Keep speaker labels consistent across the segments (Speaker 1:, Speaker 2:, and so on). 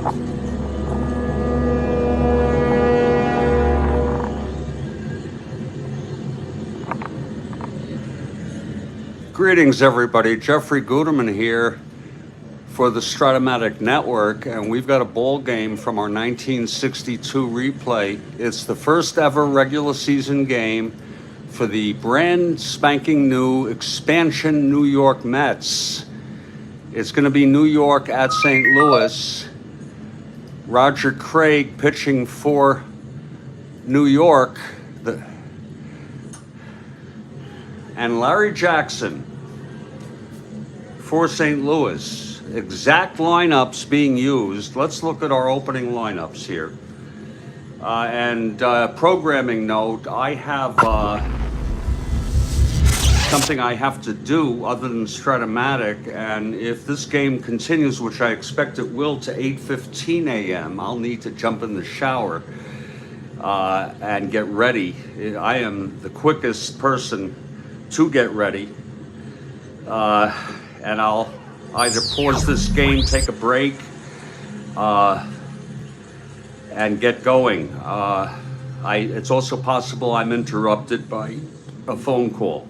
Speaker 1: Greetings, everybody. Jeffrey Guterman here for the Strat-O-Matic Network, and we've got a ball game from our 1962 replay. It's the first ever regular season game for the brand spanking new expansion New York Mets. It's going to be New York at St. Louis. Roger Craig pitching for New York, and Larry Jackson for St. Louis. Exact lineups being used. Let's look at our opening lineups here. Programming note, I have something I have to do other than Strat-O-Matic, and if this game continues, which I expect it will, to 8:15 a.m., I'll need to jump in the shower and get ready. I am the quickest person to get ready. And I'll either pause this game, take a break, and get going. It's also possible I'm interrupted by a phone call,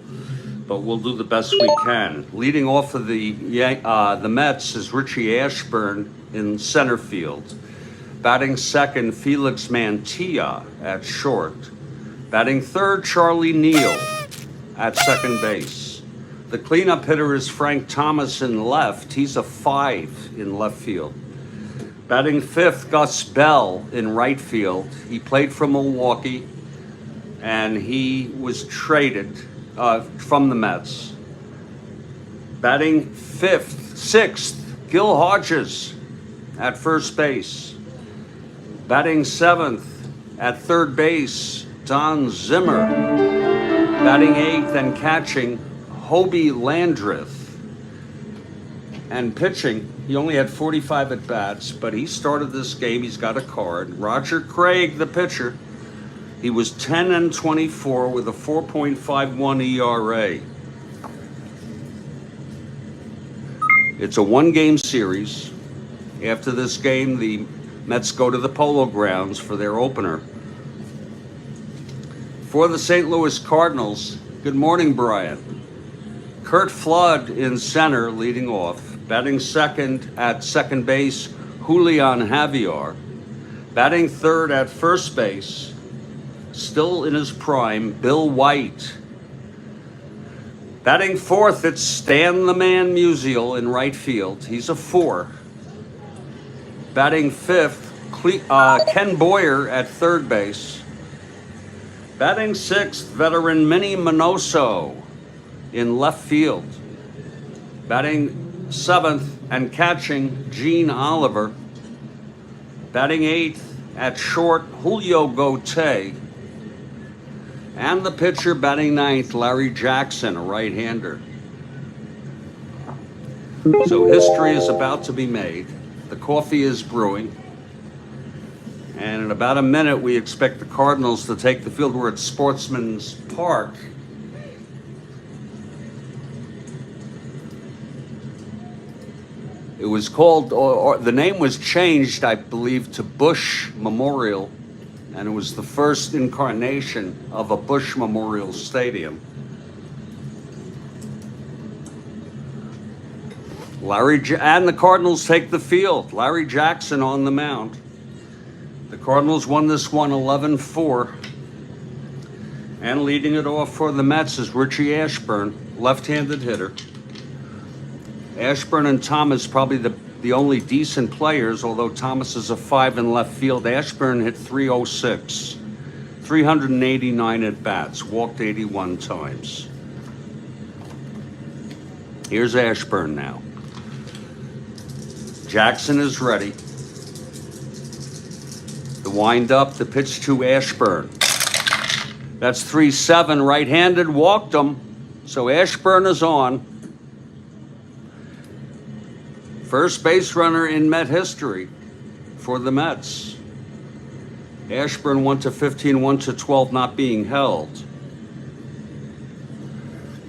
Speaker 1: but we'll do the best we can. Leading off of the Mets is Richie Ashburn in center field. Batting second, Felix Mantilla at short. Batting third, Charlie Neal at second base. The cleanup hitter is Frank Thomas in left. He's a 5 in left field. Batting fifth, Gus Bell in right field. He played for Milwaukee, and he was traded from the Mets. Batting sixth, Gil Hodges at first base. Batting seventh at third base, Don Zimmer. Batting eighth and catching, Hobie Landreth. And pitching, he only had 45 at-bats, but he started this game. He's got a card. Roger Craig, the pitcher. He was 10-24 with a 4.51 ERA. It's a one-game series. After this game, the Mets go to the Polo Grounds for their opener. For the St. Louis Cardinals, good morning, Brian. Curt Flood in center, leading off. Batting second at second base, Julian Javier. Batting third at first base, still in his prime, Bill White. Batting fourth, it's Stan the Man Musial in right field. He's a 4. Batting fifth, Ken Boyer at third base. Batting sixth, veteran Minnie Minoso in left field. Batting seventh and catching, Gene Oliver. Batting eighth at short, Julio Gauthier. And the pitcher batting ninth, Larry Jackson, a right-hander. So history is about to be made. The coffee is brewing. And in about a minute, we expect the Cardinals to take the field. We're at Sportsman's Park. It was called, or the name was changed, I believe, to Bush Memorial, and it was the first incarnation of a Bush Memorial Stadium. And the Cardinals take the field. Larry Jackson on the mound. The Cardinals won this one 11-4. And leading it off for the Mets is Richie Ashburn, left-handed hitter. Ashburn and Thomas probably the only decent players, although Thomas is a 5 in left field. Ashburn hit .306, 389 at-bats, walked 81 times. Here's Ashburn now. Jackson is ready. The wind-up, the pitch to Ashburn. That's 3-7, right-handed, walked him. So Ashburn is on. First base runner in Met history for the Mets. Ashburn 1-15, 1-12, not being held.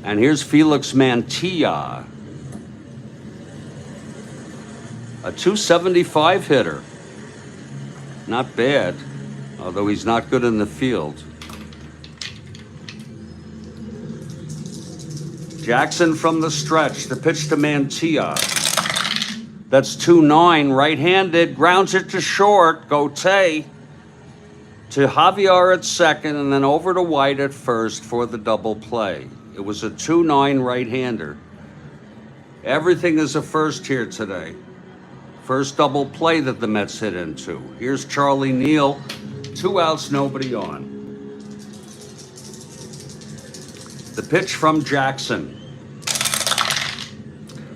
Speaker 1: And here's Felix Mantilla, a .275 hitter. Not bad, although he's not good in the field. Jackson from the stretch. The pitch to Mantilla. That's 2-9, right-handed, grounds it to short. Gote to Javier at second, and then over to White at first for the double play. It was a 2-9 right-hander. Everything is a first here today. First double play that the Mets hit into. Here's Charlie Neal. 2 outs, nobody on. The pitch from Jackson.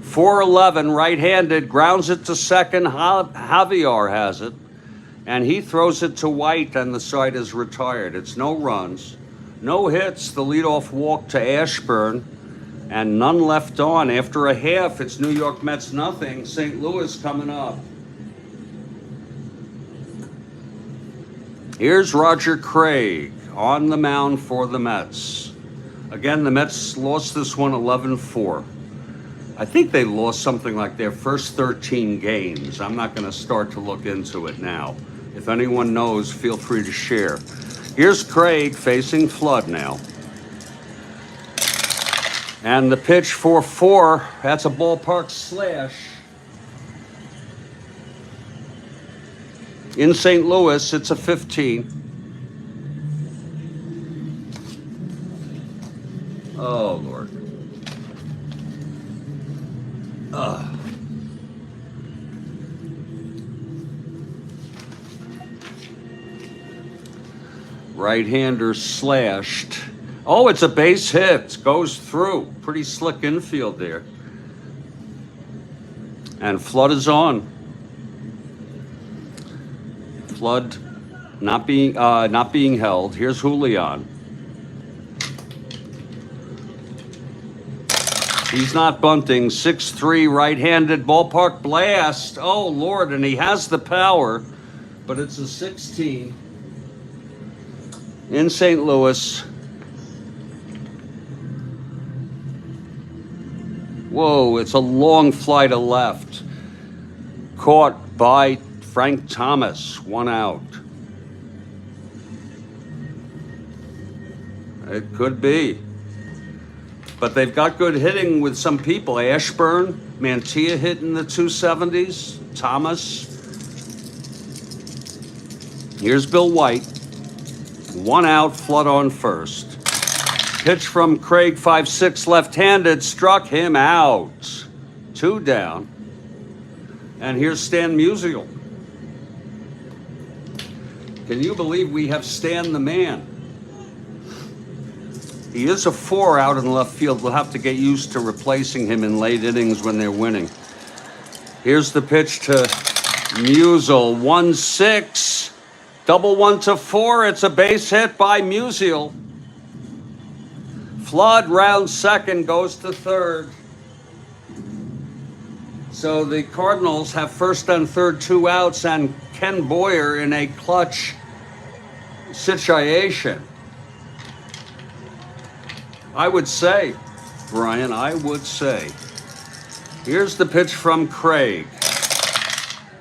Speaker 1: 4-11, right-handed, grounds it to second. Javier has it, and he throws it to White, and the side is retired. It's no runs, no hits. The leadoff walk to Ashburn, and none left on. After a half, it's New York Mets nothing. St. Louis coming up. Here's Roger Craig on the mound for the Mets. Again, the Mets lost this one 11-4. I think they lost something like their first 13 games. I'm not going to start to look into it now. If anyone knows, feel free to share. Here's Craig facing Flood now. And the pitch for 4, that's a ballpark slash. In St. Louis, it's a 15. Oh, Lord. Right-hander slashed. Oh, it's a base hit. Goes through. Pretty slick infield there. And Flood is on. Flood not being held. Here's Julian. He's not bunting. 6-3, right-handed, ballpark blast. Oh, Lord, and he has the power, but it's a 16. In St. Louis. Whoa, it's a long fly to left. Caught by Frank Thomas, 1 out. It could be. But they've got good hitting with some people. Ashburn, Mantilla hitting the 270s. Thomas. Here's Bill White. 1 out, Flood on first. Pitch from Craig, 5-6, left-handed, struck him out. 2 down. And here's Stan Musial. Can you believe we have Stan the man? He is a 4 out in left field. We'll have to get used to replacing him in late innings when they're winning. Here's the pitch to Musial. 1-6. Double 1 to 4. It's a base hit by Musial. Flood rounds second, goes to third. So the Cardinals have first and third 2 outs, and Ken Boyer in a clutch situation. I would say, Brian, I would say. Here's the pitch from Craig.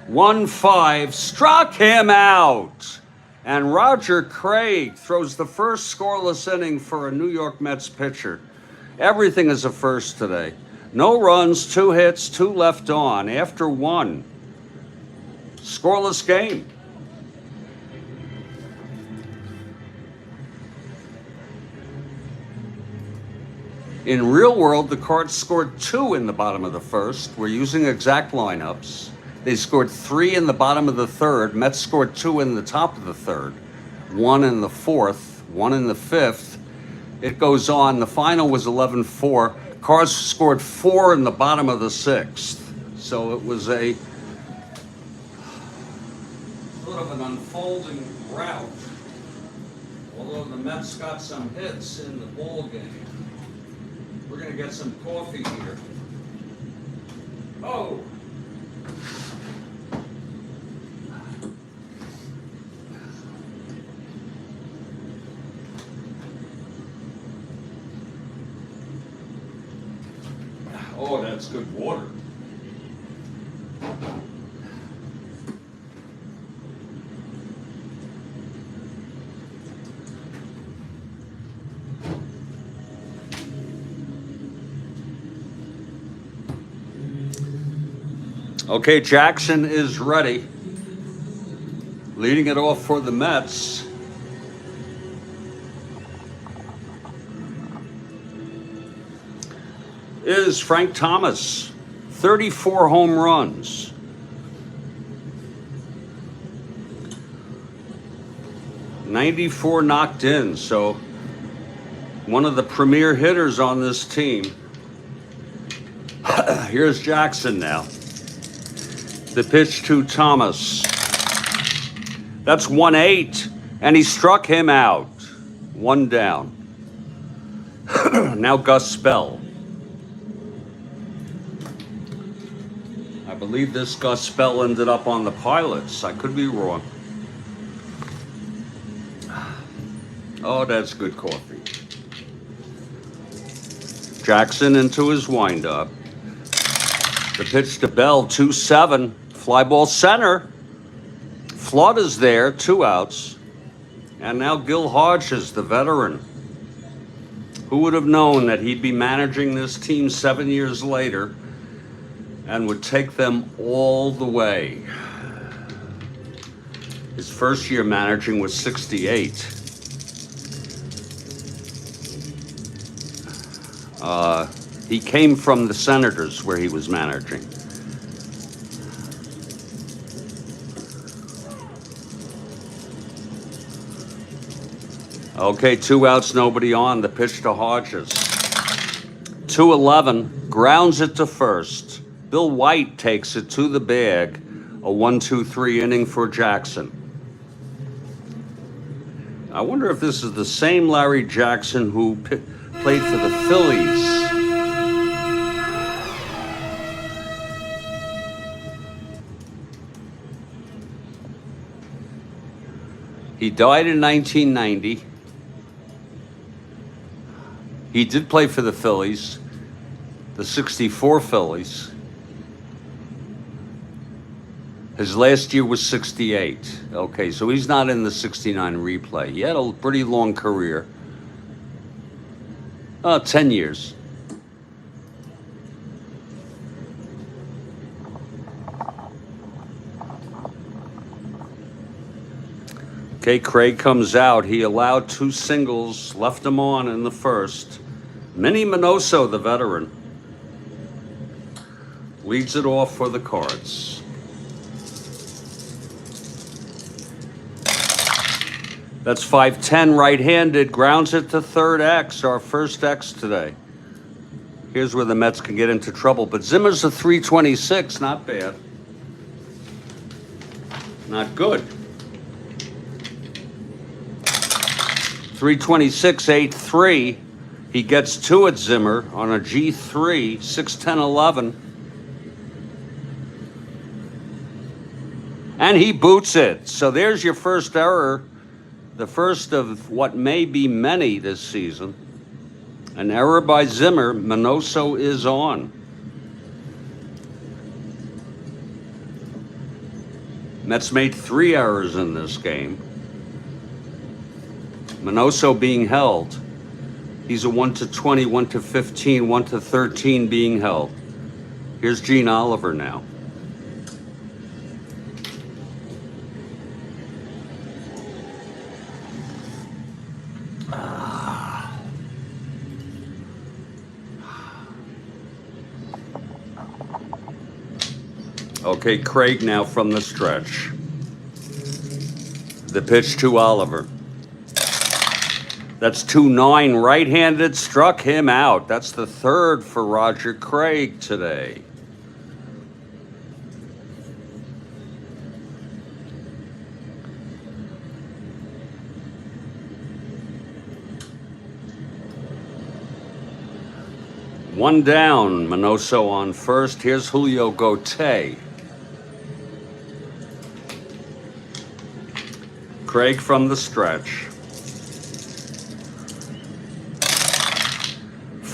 Speaker 1: 1-5, struck him out. And Roger Craig throws the first scoreless inning for a New York Mets pitcher. Everything is a first today. No runs, 2 hits, 2 left on after 1. Scoreless game. In real world, the Cards scored 2 in the bottom of the first. We're using exact lineups. They scored 3 in the bottom of the third. Mets scored 2 in the top of the third. 1 in the fourth, 1 in the fifth. It goes on. The final was 11-4. Cards scored 4 in the bottom of the sixth. So it was a sort of an unfolding rout. Although the Mets got some hits in the ball game. We're going to get some coffee here. Oh! Oh, that's good water. Okay, Jackson is ready. Leading it off for the Mets is Frank Thomas. 34 home runs. '94 knocked in, so one of the premier hitters on this team. Here's Jackson now. The pitch to Thomas. That's 1-8, and he struck him out. One down. Now Gus Spell. I believe this Gus Spell ended up on the Pilots. I could be wrong. Oh, that's good coffee. Jackson into his windup. The pitch to Bell, 2-7. Fly ball center. Flood is there, 2 outs. And now Gil Hodges, the veteran. Who would have known that he'd be managing this team 7 years later and would take them all the way? His first year managing was 68. He came from the Senators where he was managing. Okay, 2 outs, nobody on. The pitch to Hodges. 2-11, grounds it to first. Bill White takes it to the bag. A 1-2-3 inning for Jackson. I wonder if this is the same Larry Jackson who played for the Phillies. He died in 1990. He did play for the Phillies, the 64 Phillies. His last year was 68. Okay, so he's not in the 69 replay. He had a pretty long career. 10 years. Okay, Craig comes out. He allowed 2 singles, left him on in the first. Minnie Minoso, the veteran, leads it off for the Cards. That's 5-10 right-handed, grounds it to third X, our first X today. Here's where the Mets can get into trouble, but Zimmer's a 326, not bad. Not good. 326, 8-3. He gets 2 at Zimmer on a G3, 6-10-11. And he boots it. So there's your first error, the first of what may be many this season. An error by Zimmer. Minoso is on. Mets made 3 errors in this game. Minoso being held. He's a 1-20, 1-15, 1-13 being held. Here's Gene Oliver now. Okay, Craig now from the stretch. The pitch to Oliver. That's 2-9, right-handed, struck him out. That's the third for Roger Craig today. One down, Minoso on first. Here's Julio Gauthier. Craig from the stretch.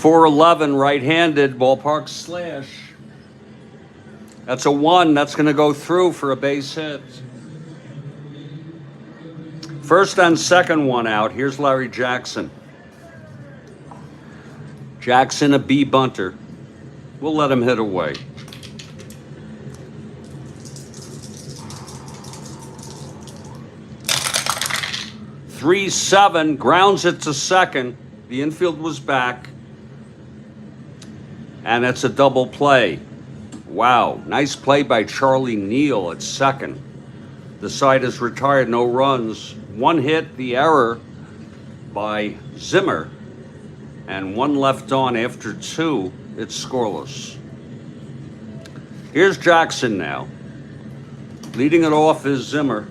Speaker 1: 4-11, right-handed, ballpark slash. That's a 1. That's going to go through for a base hit. First and second one out. Here's Larry Jackson. Jackson, a B bunter. We'll let him hit away. 3-7, grounds it to second. The infield was back. And it's a double play. Wow, nice play by Charlie Neal at second. The side is retired, no runs. One hit, the error by Zimmer. And one left on after two, it's scoreless. Here's Jackson now. Leading it off is Zimmer.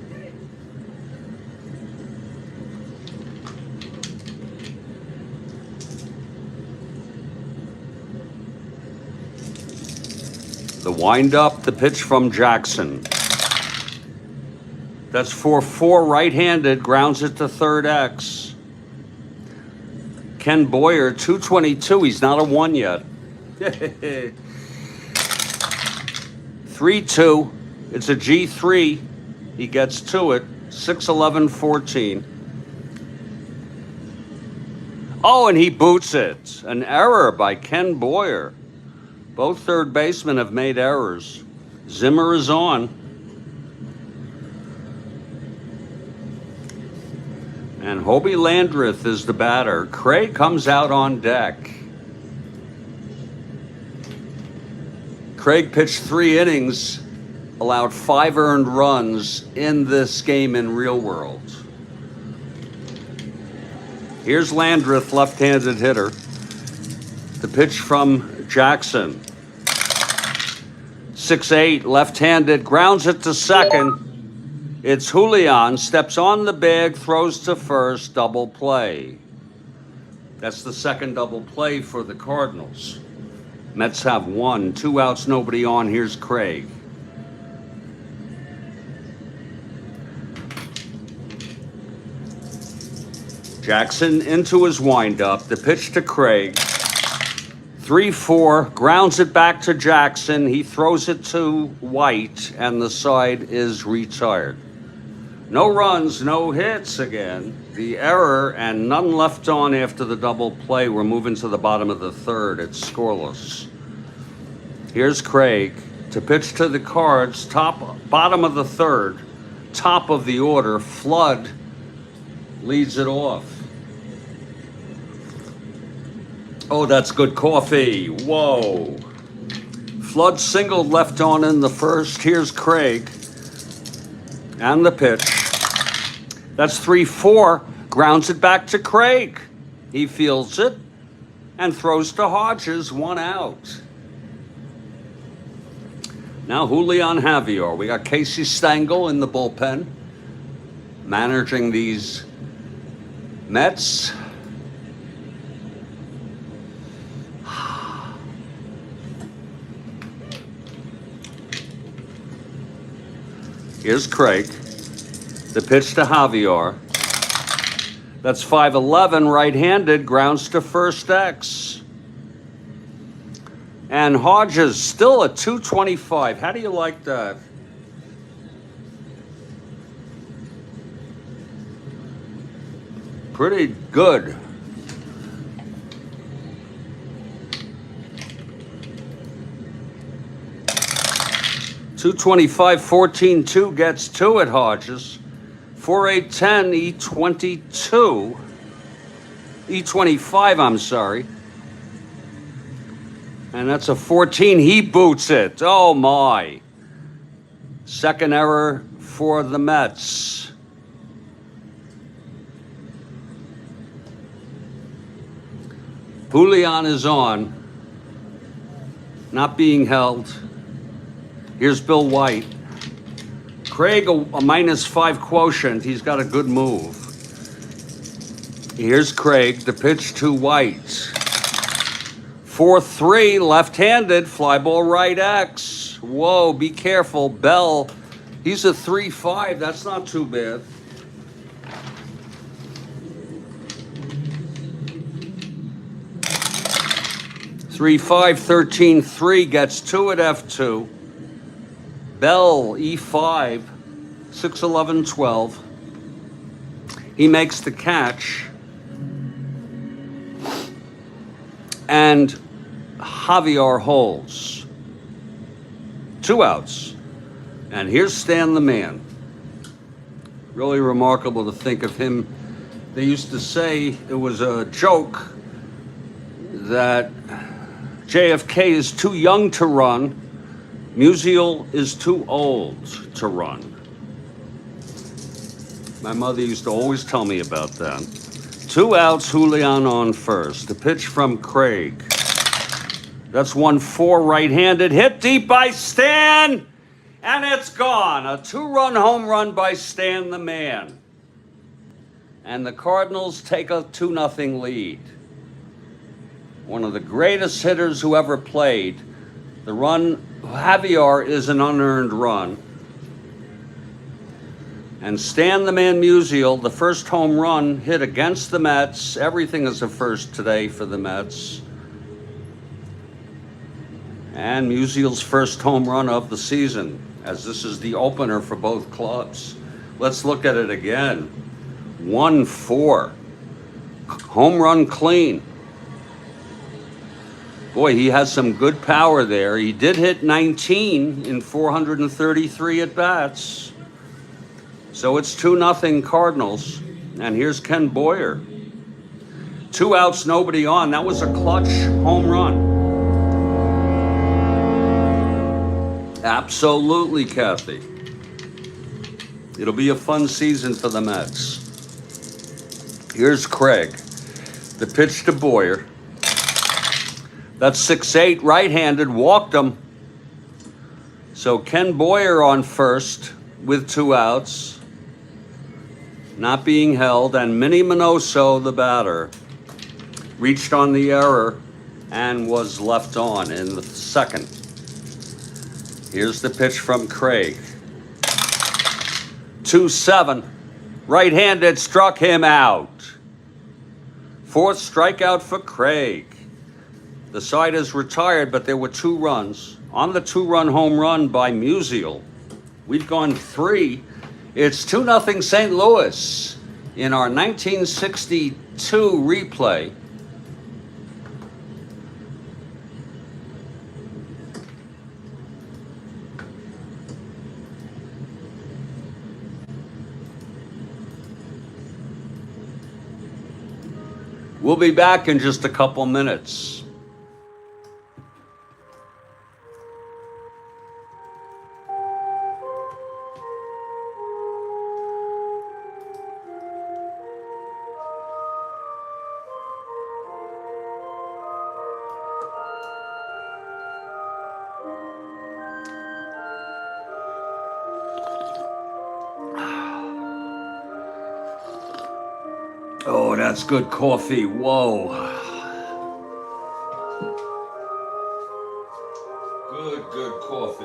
Speaker 1: The wind-up, the pitch from Jackson. That's 4-4 right-handed, grounds it to third X. Ken Boyer, 222, he's not a 1 yet. 3-2, it's a G3, he gets to it, 6-11-14. Oh, and he boots it. An error by Ken Boyer. Both third basemen have made errors. Zimmer is on. And Hobie Landreth is the batter. Craig comes out on deck. Craig pitched 3 innings, allowed 5 earned runs in this game in real world. Here's Landreth, left-handed hitter. The pitch from Jackson. 6-8, left-handed, grounds it to second. It's Julian, steps on the bag, throws to first, double play. That's the second double play for the Cardinals. Mets have 1, 2 outs, nobody on. Here's Craig. Jackson into his windup, the pitch to Craig. 3-4, grounds it back to Jackson. He throws it to White, and the side is retired. No runs, no hits again. The error and none left on after the double play. We're moving to the bottom of the third. It's scoreless. Here's Craig to pitch to the Cards. Bottom of the third, top of the order. Flood leads it off. Oh, that's good coffee. Whoa. Flood singled left on in the first. Here's Craig. And the pitch. That's 3-4. Grounds it back to Craig. He fields it and throws to Hodges. 1 out. Now Julian Javier. We got Casey Stengel in the bullpen managing these Mets. Here's Craig. The pitch to Javier. That's 5-11, right-handed, grounds to first X. And Hodges still at 225. How do you like that? Pretty good. .225, 14-2 gets to it, Hodges. 4-8-10, E22. E25, I'm sorry. And that's a 14. He boots it. Oh, my. Second error for the Mets. Julian is on. Not being held. Here's Bill White. Craig, a -5 quotient. He's got a good move. Here's Craig, the pitch to White. 4-3, left-handed, fly ball right X. Whoa, be careful. Bell, he's a 3-5. That's not too bad. .35, 13-3 gets to it, F2. Bell, E5, 6-11-12. He makes the catch. And Javier holds. 2 outs. And here's Stan the Man. Really remarkable to think of him They used to say it was a joke that JFK is too young to run, Musial is too old to run. My mother used to always tell me about that. 2 outs, Julian on first. The pitch from Craig. That's 1-4 right-handed, hit deep by Stan, and it's gone. A 2-run home run by Stan the man. And the Cardinals take a 2-0 lead. One of the greatest hitters who ever played. The run, Javier, is an unearned run. And Stan the Man Musial, the first home run hit against the Mets. Everything is a first today for the Mets. And Musial's first home run of the season, as this is the opener for both clubs. Let's look at it again. 1-4. Home run clean. Boy, he has some good power there. He did hit 19 in 433 at-bats. So it's 2-0 Cardinals. And here's Ken Boyer. 2 outs, nobody on. That was a clutch home run. Absolutely, Kathy. It'll be a fun season for the Mets. Here's Craig. The pitch to Boyer. That's 6-8, right-handed, walked him. So Ken Boyer on first with 2 outs, not being held, and Minnie Minoso, the batter, reached on the error and was left on in the second. Here's the pitch from Craig. 2-7, right-handed, struck him out. 4th strikeout for Craig. The side is retired, but there were 2 runs. On the 2-run home run by Musial, we've gone 3. It's 2-0 St. Louis in our 1962 replay. We'll be back in just a couple minutes. Oh, that's good coffee. Whoa. Good coffee.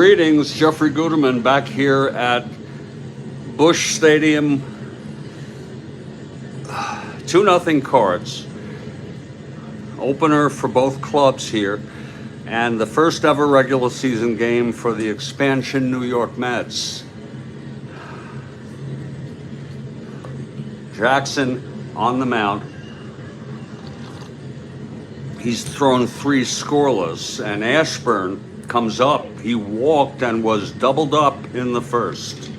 Speaker 1: Greetings, Jeffrey Guterman back here at Busch Stadium. 2-0 Cards. Opener for both clubs here. And the first ever regular season game for the expansion New York Mets. Jackson on the mound. He's thrown 3 scoreless, and Ashburn comes up. He walked and was doubled up in the first.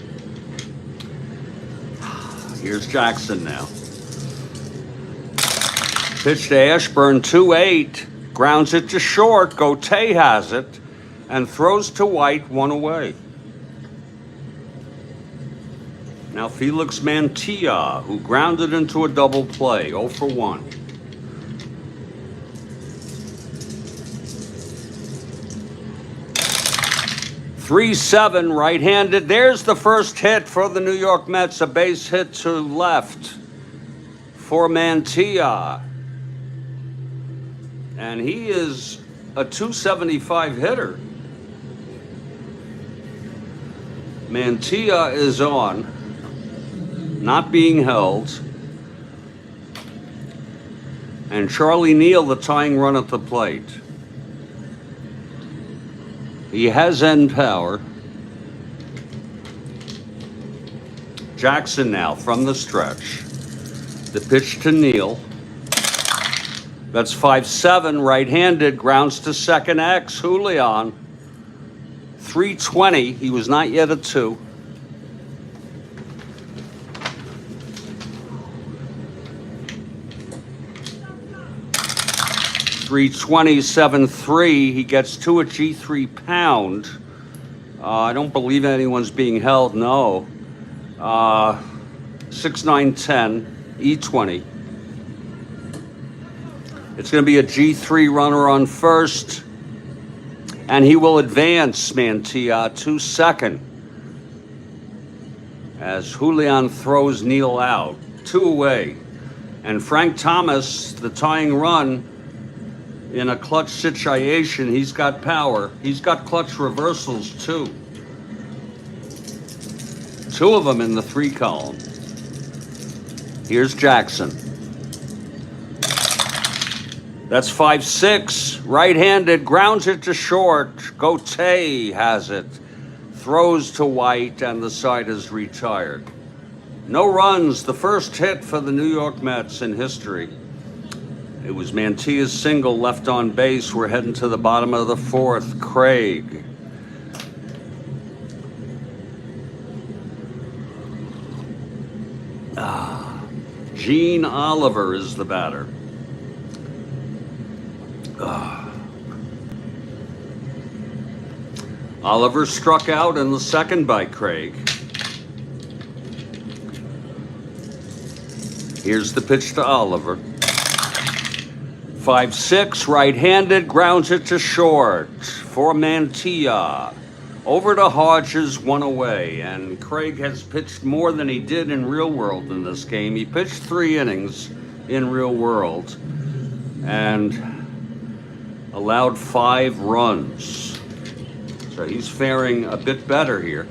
Speaker 1: Here's Jackson now. Pitch to Ashburn, 2-8. Grounds it to short. Gotay has it and throws to White, 1 away. Now Felix Mantilla, who grounded into a double play, 0 for 1. .37 right-handed. There's the first hit for the New York Mets. A base hit to left for Mantilla. And he is a .275 hitter. Mantilla is on, not being held. And Charlie Neal, the tying run at the plate. He has end power. Jackson now from the stretch. The pitch to Neal. That's 5-7, right-handed, grounds to second X. Julian, 320. He was not yet a 2. .327.3. He gets 2 at G3 pound. I don't believe anyone's being held. No. 6-9-10. E20. It's going to be a G3 runner on first, and he will advance Mantilla to second as Julian throws Neal out. 2 away. And Frank Thomas, the tying run, in a clutch situation. He's got power. He's got clutch reversals too. 2 of them in the 3 column. Here's Jackson. That's 5-6, right-handed, grounds it to short. Gotay has it, throws to White, and the side is retired. No runs, the first hit for the New York Mets in history. It was Mantilla's single left on base. We're heading to the bottom of the 4th. Craig. Gene Oliver is the batter. Oliver struck out in the second by Craig. Here's the pitch to Oliver. 5-6, right-handed, grounds it to short for Mantilla. Over to Hodges, 1 away, and Craig has pitched more than he did in real world in this game. He pitched 3 innings in real world and allowed 5 runs. So he's faring a bit better here.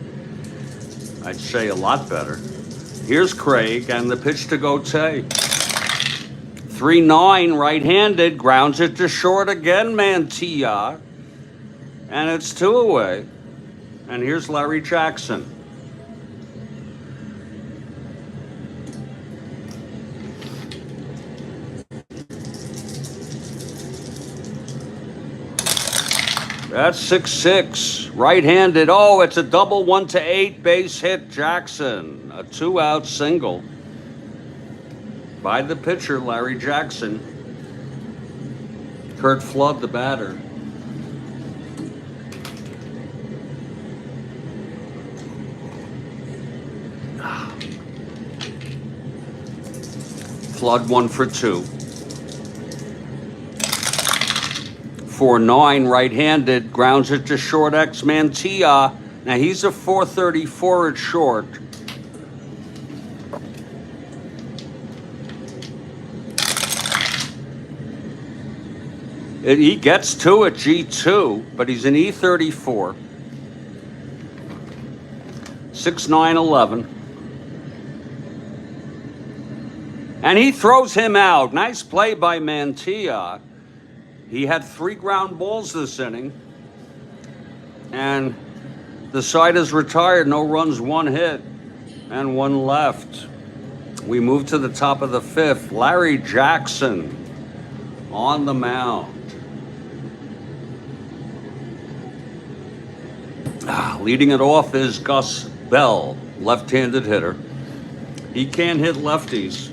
Speaker 1: I'd say a lot better. Here's Craig and the pitch to Gotay. 3-9, right-handed, grounds it to short again, Mantilla. And it's 2 away. And here's Larry Jackson. That's 6-6, right-handed. Oh, it's a double 1-8 base hit, Jackson. A 2-out single by the pitcher, Larry Jackson. Kurt Flood, the batter. Flood 1 for 2. 4-9, right-handed, grounds it to short X Mantilla. Now he's a 434 at short. He gets 2 at G2, but he's an E34. 6-9-11. And he throws him out. Nice play by Mantilla. He had 3 ground balls this inning. And the side is retired. No runs, 1 hit, and 1 left. We move to the top of the 5th. Larry Jackson on the mound. Leading it off is Gus Bell, left-handed hitter. He can't hit lefties,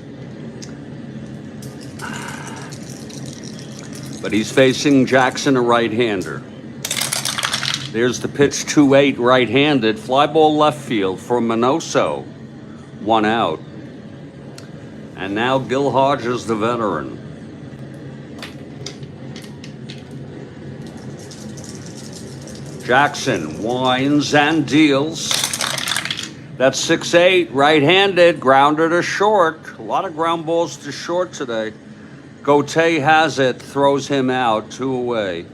Speaker 1: but he's facing Jackson, a right-hander. There's the pitch, 2-8, right-handed. Fly ball left field for Minoso. 1 out. And now Gil Hodges, the veteran. Jackson winds and deals. That's 6-8, right-handed, grounded to short. A lot of ground balls to short today. Gotay has it, throws him out, 2 away.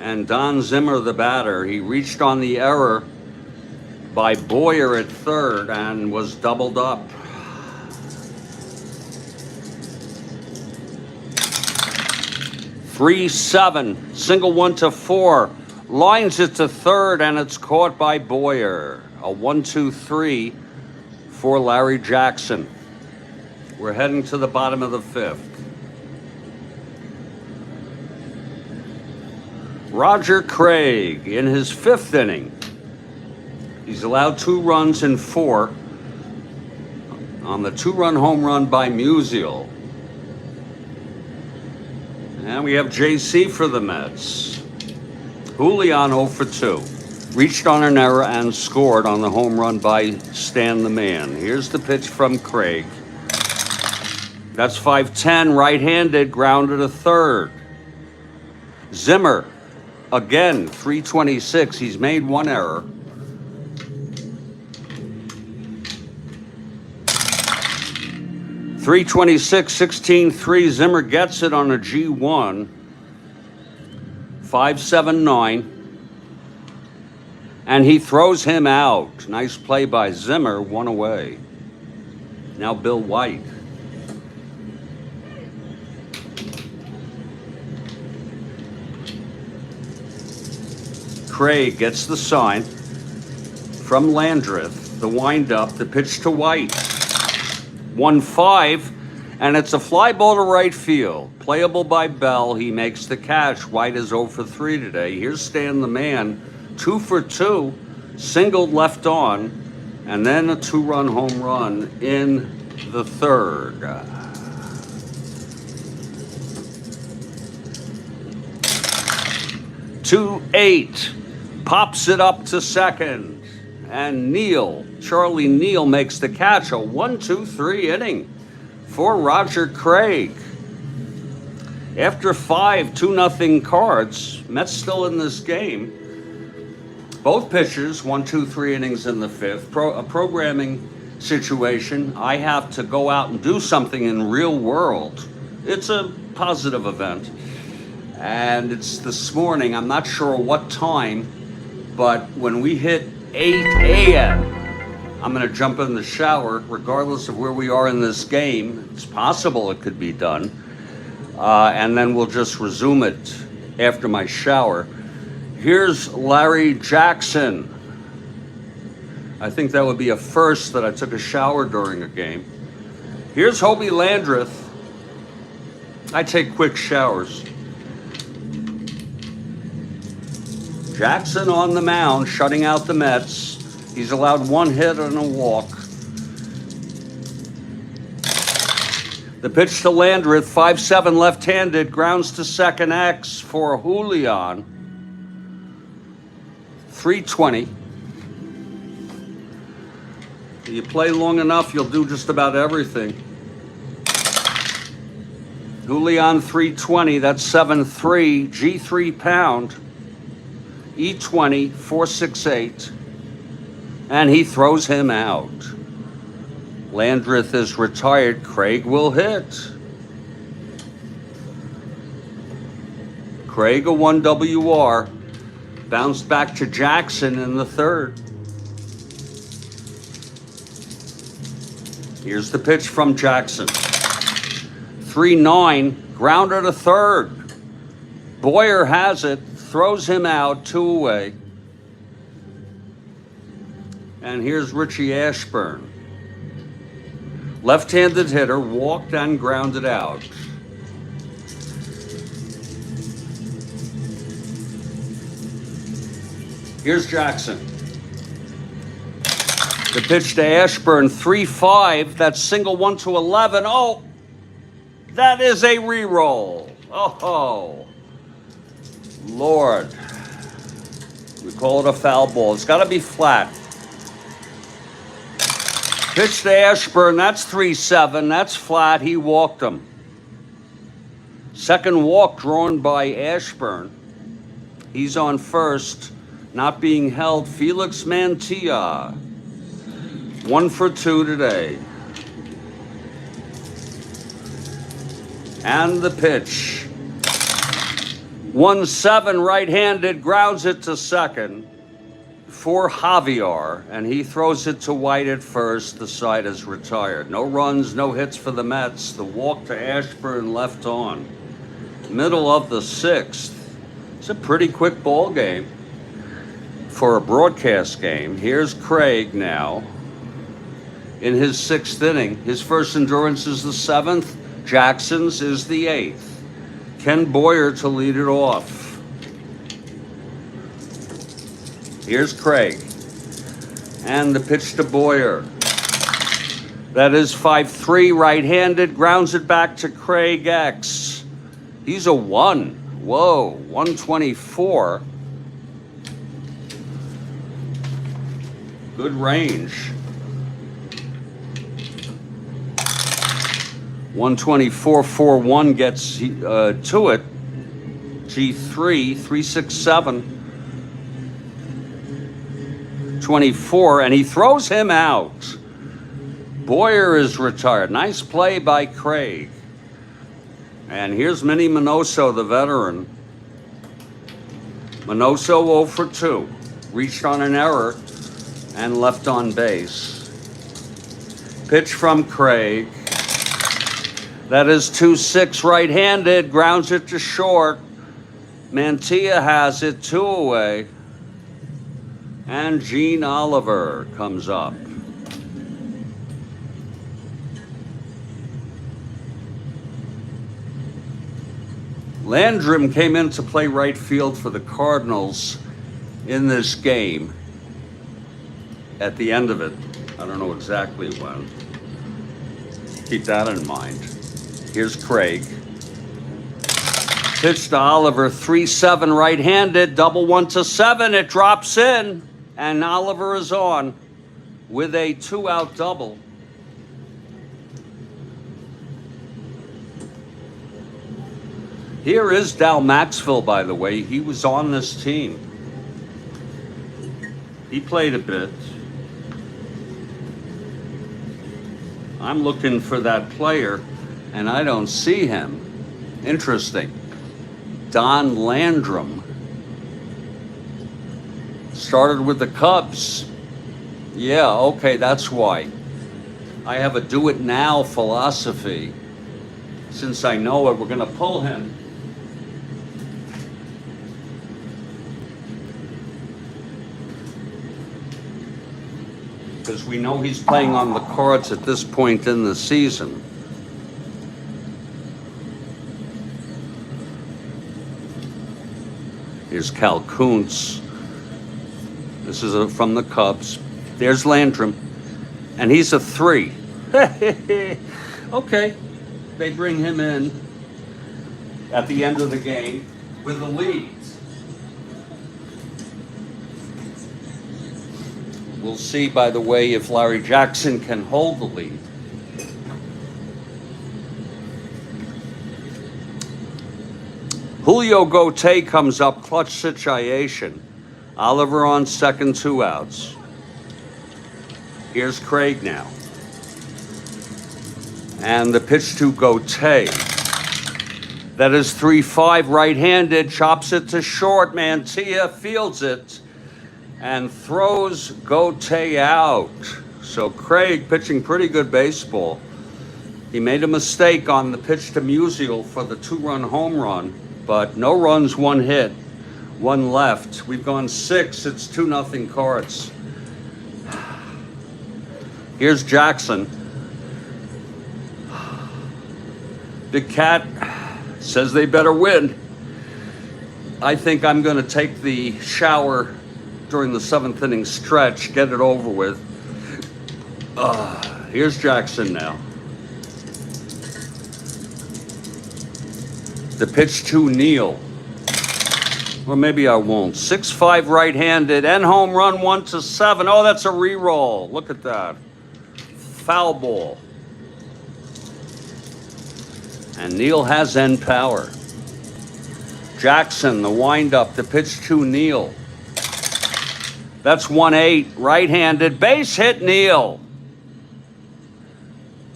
Speaker 1: And Don Zimmer, the batter, he reached on the error by Boyer at third and was doubled up. Three-7, single 1 to 4. Lines it to third, and it's caught by Boyer. A 1-2-3 for Larry Jackson. We're heading to the bottom of the 5th. Roger Craig in his 5th inning. He's allowed 2 runs in 4 on the 2-run home run by Musial. And we have JC for the Mets. Julian 0 for 2. Reached on an error and scored on the home run by Stan the Man. Here's the pitch from Craig. That's 5-10, right-handed, grounded to third. Zimmer, again, 326. He's made 1 error. .326, 16-3. Zimmer gets it on a G1. 5-7-9. And he throws him out. Nice play by Zimmer, 1 away. Now Bill White. Craig gets the sign from Landreth. The windup, the pitch to White. 1-5, and it's a fly ball to right field. Playable by Bell. He makes the catch. White is 0 for 3 today. Here's Stan the Man, 2 for 2, singled left on, and then a 2-run home run in the 3rd. 2-8, pops it up to second. And Charlie Neal makes the catch. A 1-2-3 inning for Roger Craig. After 5 2-0 Cards, Mets still in this game. Both pitchers, 1-2-3 innings in the 5th. A programming situation. I have to go out and do something in real world. It's a positive event. And it's this morning. I'm not sure what time, but when we hit 8 a.m., I'm going to jump in the shower, regardless of where we are in this game. It's possible it could be done. And then we'll just resume it after my shower. Here's Larry Jackson. I think that would be a first that I took a shower during a game. Here's Hobie Landreth. I take quick showers. Jackson on the mound, shutting out the Mets. He's allowed 1 hit and a walk. The pitch to Landreth, 5-7 left-handed, grounds to second X for Julian. 320. You play long enough, you'll do just about everything. Julian 320, that's 7-3, G3 pound. E20, 468, and he throws him out. Landreth is retired. Craig will hit. Craig, a 1 WR, bounced back to Jackson in the 3rd. Here's the pitch from Jackson. 3-9, grounder to third. Boyer has it, throws him out, 2 away. And here's Richie Ashburn. Left-handed hitter, walked and grounded out. Here's Jackson. The pitch to Ashburn, 3-5. That's single 1 to 11. Oh, that is a re-roll. Oh, Lord. We call it a foul ball. It's got to be flat. Pitch to Ashburn, that's 3-7. That's flat. He walked him. Second walk drawn by Ashburn. He's on first. Not being held, Felix Mantilla. 1 for 2 today. And the pitch. 1-7, right-handed, grounds it to second for Javier, and he throws it to White at first. The side is retired. No runs, no hits for the Mets. The walk to Ashburn left on. Middle of the 6th. It's a pretty quick ball game for a broadcast game. Here's Craig now in his 6th inning. His first endurance is the 7th. Jackson's is the 8th. Ken Boyer to lead it off. Here's Craig. And the pitch to Boyer. That is 5-3, right-handed, grounds it back to Craig X. He's a 1. Whoa, 124. Good range. 124, 4-1 gets to it. G3, 3-6-7. 24, and he throws him out. Boyer is retired. Nice play by Craig. And here's Minnie Minoso, the veteran. Minoso 0 for 2. Reached on an error and left on base. Pitch from Craig. That is 2-6, right-handed, grounds it to short. Mantilla has it, 2 away. And Gene Oliver comes up. Landrum came in to play right field for the Cardinals in this game. At the end of it, I don't know exactly when. Keep that in mind. Here's Craig. Pitch to Oliver, 3-7, right-handed, double 1 to 7. It drops in, and Oliver is on with a 2-out double. Here is Dal Maxville, by the way. He was on this team. He played a bit. I'm looking for that player, and I don't see him. Interesting. Don Landrum. Started with the Cubs. Yeah, okay, that's why. I have a do-it-now philosophy. Since I know it, we're going to pull him. Because we know he's playing on the Cards at this point in the season. Here's Cal Kuntz. This is from the Cubs. There's Landrum. And he's a 3. Okay. They bring him in at the end of the game with the lead. We'll see, by the way, if Larry Jackson can hold the lead. Julio Gauthier comes up, clutch situation. Oliver on second, 2 outs. Here's Craig now. And the pitch to Gauthier. That is 3-5, right-handed, chops it to short. Mantilla fields it and throws Gauthier out. So Craig pitching pretty good baseball. He made a mistake on the pitch to Musial for the 2-run home run, but no runs, 1 hit, 1 left. We've gone 6. It's 2-0 Cards. Here's Jackson. Big Cat says they better win. I think I'm going to take the shower during the 7th inning stretch, get it over with. Here's Jackson now. The pitch to Neal. Or maybe I won't. 6-5 right-handed and home run 1-7. Oh, that's a re-roll. Look at that. Foul ball. And Neal has end power. Jackson, the windup, the pitch to Neal. That's 1-8, right-handed, base hit Neal.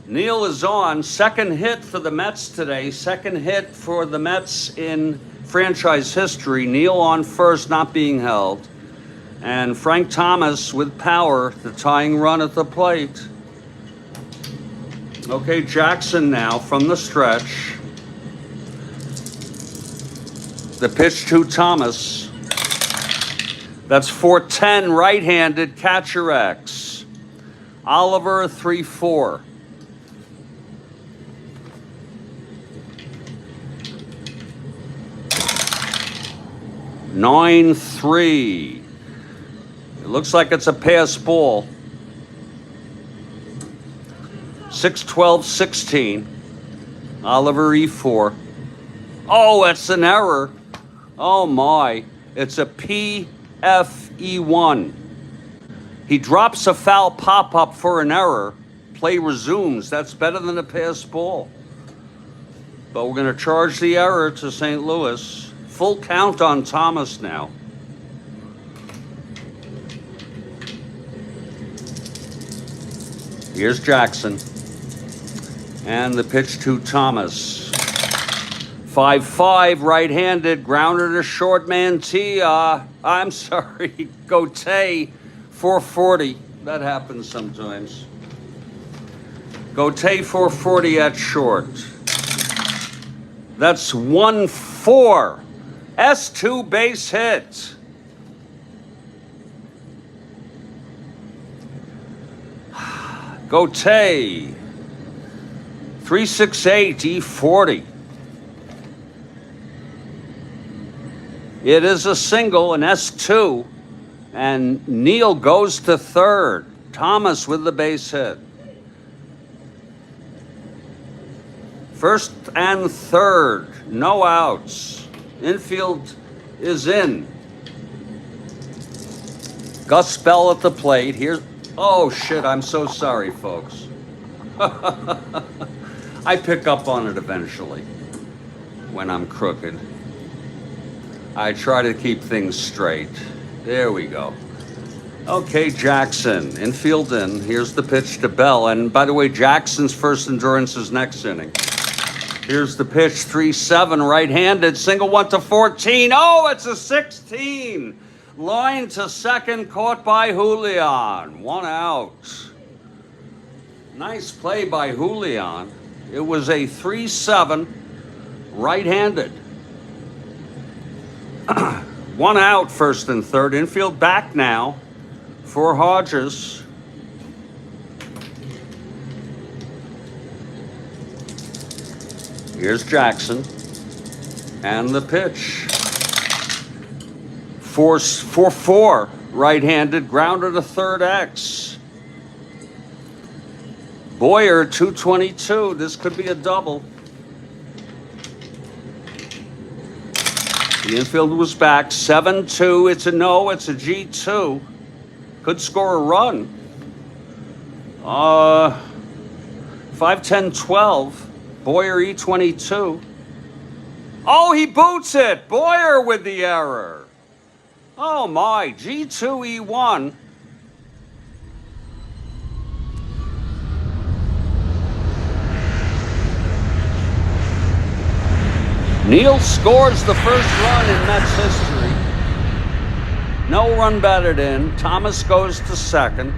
Speaker 1: Neal is on, 2nd hit for the Mets today, 2nd hit for the Mets in franchise history. Neal on first, not being held. And Frank Thomas with power, the tying run at the plate. Okay, Jackson now from the stretch. The pitch to Thomas. That's 4-10, right-handed, catcher X. Oliver, 3-4. Nine, 3. It looks like it's a pass ball. 6-12, 16. Oliver, E4. Oh, it's an error. Oh my, it's a PFE1. He drops a foul pop-up for an error. Play resumes. That's better than a pass ball. But we're going to charge the error to St. Louis. Full count on Thomas now. Here's Jackson. And the pitch to Thomas. 5-5, right-handed, grounded to short man T. I'm sorry, Gautier, 440. That happens sometimes. Gautier, 440 at short. That's 1-4. S2 base hit. Gautier, 368, E40. It is a single, an S2, and Neal goes to third. Thomas with the base hit. First and third, no outs. Infield is in. Gus Bell at the plate. Here's, oh shit, I'm so sorry, folks. I pick up on it eventually when I'm crooked. I try to keep things straight. There we go. Okay, Jackson, infield in. Here's the pitch to Bell. And by the way, Jackson's first endurance is next inning. Here's the pitch, 3-7, right-handed, single 1-14. Oh, it's a 16. Line to second, caught by Julian. 1 out. Nice play by Julian. It was a 3-7, right-handed. 1 out, first and third. Infield back now for Hodges. Here's Jackson. And the pitch. 4-4, right-handed, grounded to third X. Boyer, 222. This could be a double. The infield was back, 7-2. It's a no, it's a G2. Could score a run. 5-10-12. Boyer, E22. Oh, he boots it. Boyer with the error. Oh my, G2, E1. Neal scores the first run in Mets history. No run batted in. Thomas goes to second.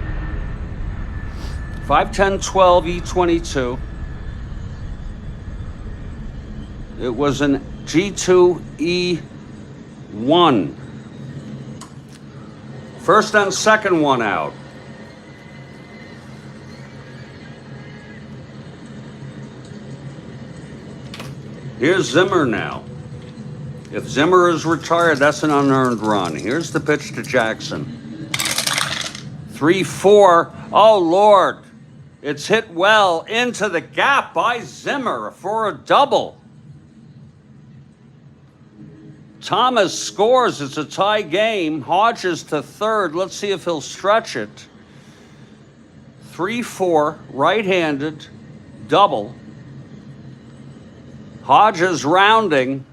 Speaker 1: 5, 10, 12, E22. It was an G2, E1. First and second one out. Here's Zimmer now. If Zimmer is retired, that's an unearned run. Here's the pitch to Jackson. 3-4. Oh, Lord. It's hit well into the gap by Zimmer for a double. Thomas scores. It's a tie game. Hodges to third. Let's see if he'll stretch it. 3-4, right-handed, double. Hodges rounding.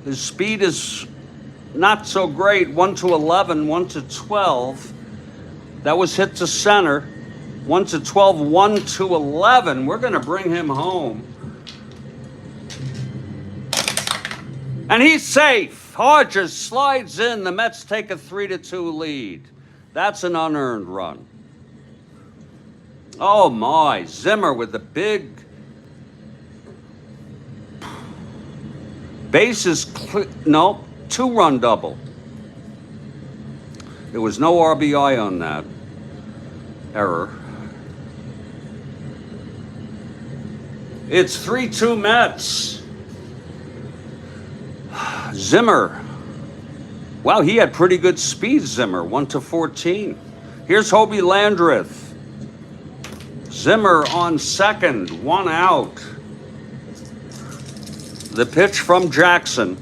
Speaker 1: His speed is not so great. 1-11, 1-12. That was hit to center. 1-12, 1-11. We're going to bring him home. And he's safe. Hodges slides in. The Mets take a 3-2 lead. That's an unearned run. Oh my, Zimmer with the big bases, no, 2-run double. There was no RBI on that error. It's 3-2 Mets. Zimmer. Wow, he had pretty good speed, Zimmer. 1-14. Here's Hobie Landreth. Zimmer on second, 1 out. The pitch from Jackson.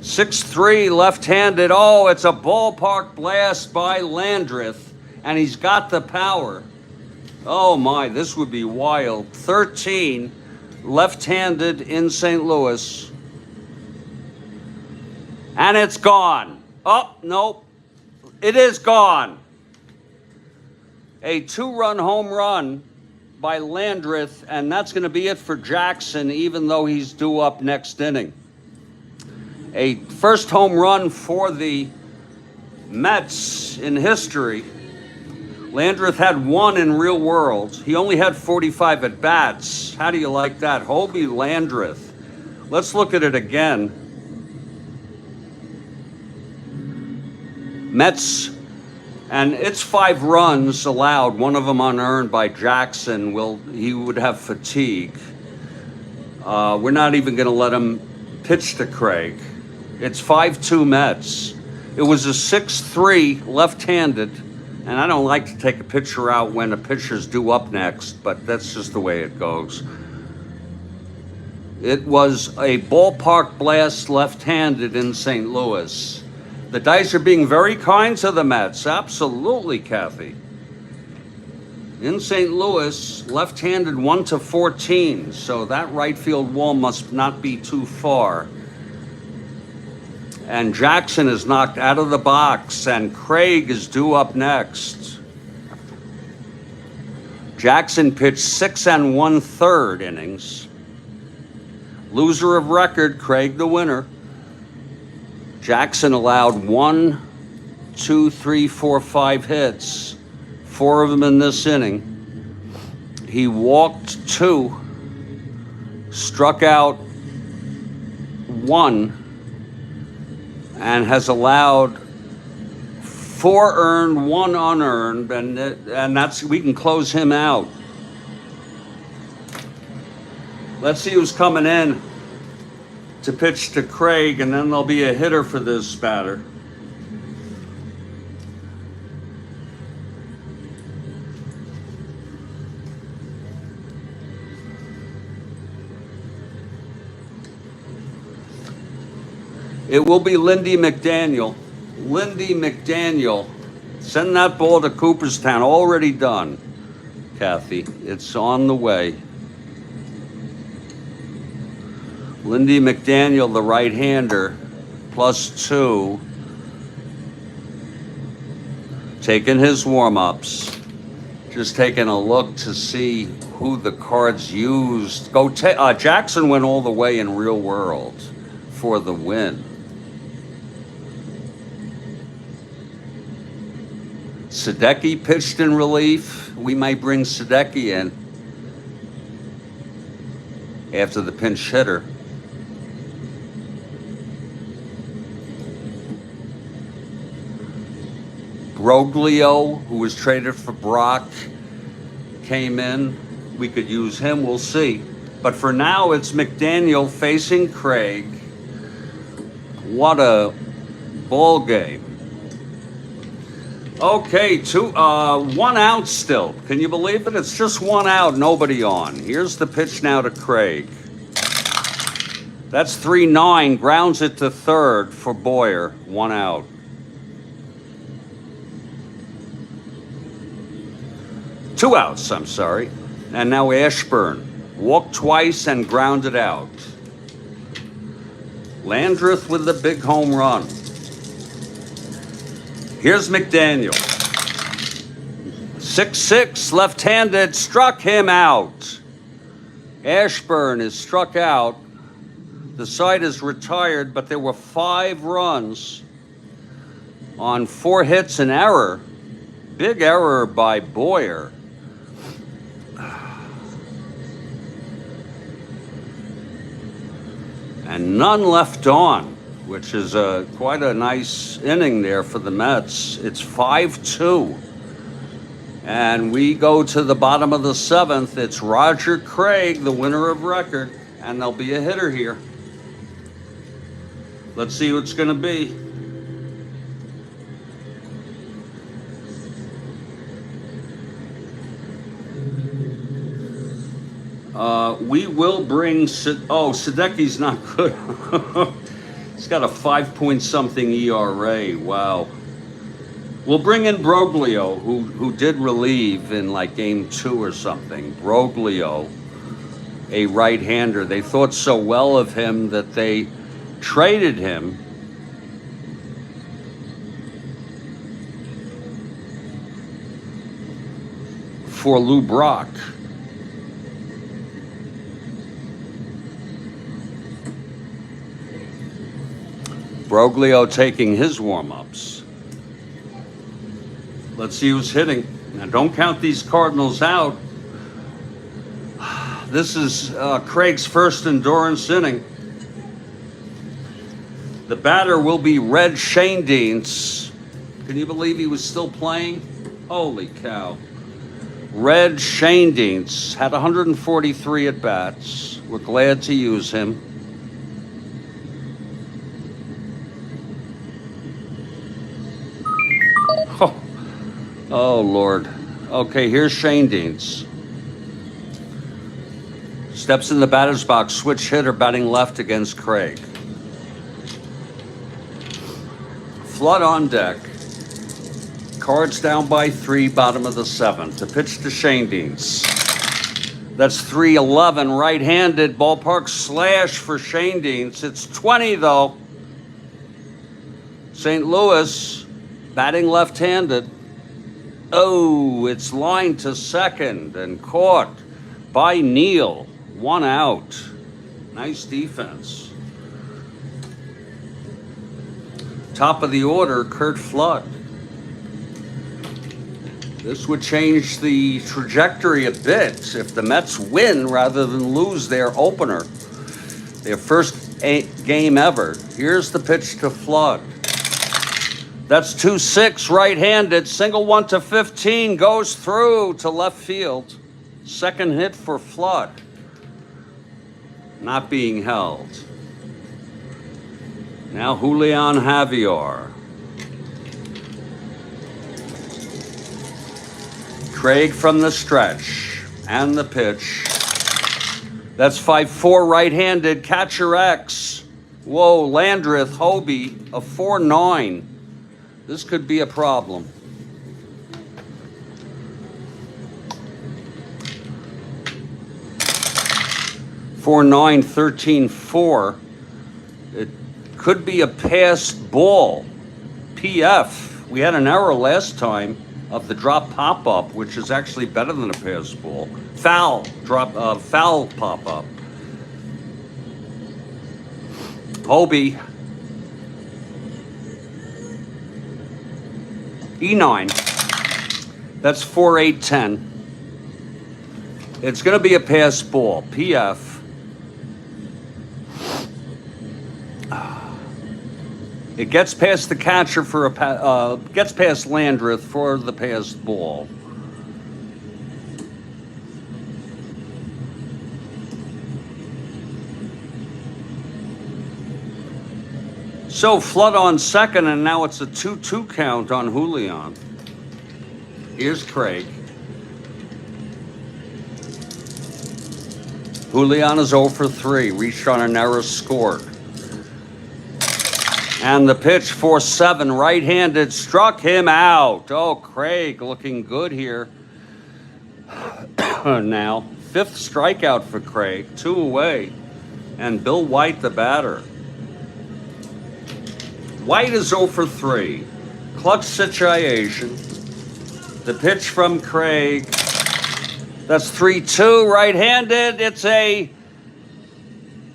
Speaker 1: 6-3, left-handed. Oh, it's a ballpark blast by Landreth, and he's got the power. Oh my, this would be wild. 13, left-handed in St. Louis. And it's gone. Oh, nope. It is gone. A 2-run home run by Landreth, and that's going to be it for Jackson, even though he's due up next inning. A first home run for the Mets in history. Landreth had 1 in real world. He only had 45 at-bats. How do you like that? Hobie Landreth. Let's look at it again. Mets, and it's 5 runs allowed, one of them unearned by Jackson. He would have fatigue. We're not even going to let him pitch to Craig. It's 5-2 Mets. It was a 6-3 left-handed, and I don't like to take a pitcher out when a pitcher's due up next, but that's just the way it goes. It was a ballpark blast left-handed in St. Louis. The dice are being very kind to the Mets. Absolutely, Kathy. In St. Louis, left-handed 1-14, so that right field wall must not be too far. And Jackson is knocked out of the box, and Craig is due up next. Jackson pitched 6 1/3 innings. Loser of record, Craig the winner. Jackson allowed 1, 2, 3, 4, 5 hits, 4 of them in this inning. He walked 2, struck out 1, and has allowed 4 earned, 1 unearned, and that's, we can close him out. Let's see who's coming in to pitch to Craig, and then there'll be a hitter for this batter. It will be Lindy McDaniel. Lindy McDaniel. Send that ball to Cooperstown. Already done, Kathy. It's on the way. Lindy McDaniel, the right-hander, +2. Taking his warm-ups. Just taking a look to see who the Cards used. Jackson went all the way in real world for the win. Sadecki pitched in relief. We might bring Sadecki in after the pinch hitter. Broglio, who was traded for Brock, came in. We could use him, we'll see. But for now, it's McDaniel facing Craig. What a ball game. Okay, 1 out still. Can you believe it? It's just 1 out, nobody on. Here's the pitch now to Craig. That's 3-9, grounds it to third for Boyer, 1 out. Two outs, I'm sorry. And now Ashburn. Walked twice and grounded out. Landreth with the big home run. Here's McDaniel. 6-6, left-handed, struck him out. Ashburn is struck out. The side is retired, but there were 5 runs on 4 hits, an error. Big error by Boyer. And none left on, which is quite a nice inning there for the Mets. It's 5-2. And we go to the bottom of the 7th. It's Roger Craig, the winner of record, and there'll be a hitter here. Let's see who it's going to be. We will bring, Sadecki's not good. He's got a 5-point-something ERA, wow. We'll bring in Broglio, who did relieve in like game 2 or something. Broglio, a right-hander. They thought so well of him that they traded him for Lou Brock. Broglio taking his warm-ups. Let's see who's hitting. Now, don't count these Cardinals out. This is Craig's first endurance inning. The batter will be Red Schoendienst. Can you believe he was still playing? Holy cow. Red Schoendienst had 143 at-bats. We're glad to use him. Oh, Lord. Okay, here's Schoendienst. Steps in the batter's box, switch hitter, batting left against Craig. Flood on deck. Cards down by 3, bottom of the 7th. The pitch to Schoendienst. That's 3-11, right-handed, ballpark slash for Schoendienst. It's 20, though. St. Louis, batting left-handed. Oh, it's lined to second and caught by Neal. 1 out. Nice defense. Top of the order, Curt Flood. This would change the trajectory a bit if the Mets win rather than lose their opener. Their first game ever. Here's the pitch to Flood. That's 2-6, right-handed. Single 1 to 15 goes through to left field. Second hit for Flood. Not being held. Now Julian Javier. Craig from the stretch and the pitch. That's 5-4, right-handed. Catcher X. Whoa, Landreth, Hobie, a 4-9. This could be a problem. Four 9, 13-4. It could be a passed ball. PF. We had an error last time of the drop pop-up, which is actually better than a passed ball. Foul pop-up. Hobie. E9. That's 4-8-10. It's going to be a pass ball. PF. It gets past the catcher for a gets past Landreth for the passed ball. So Flood on second, and now it's a 2-2 count on Julian. Here's Craig. Julian is 0 for 3, reached on an error, scored. And the pitch 4-7, right-handed, struck him out. Oh, Craig looking good here. Now, 5th strikeout for Craig, 2 away. And Bill White, the batter. White is 0 for 3. Clutch situation. The pitch from Craig. That's 3-2, right-handed. It's a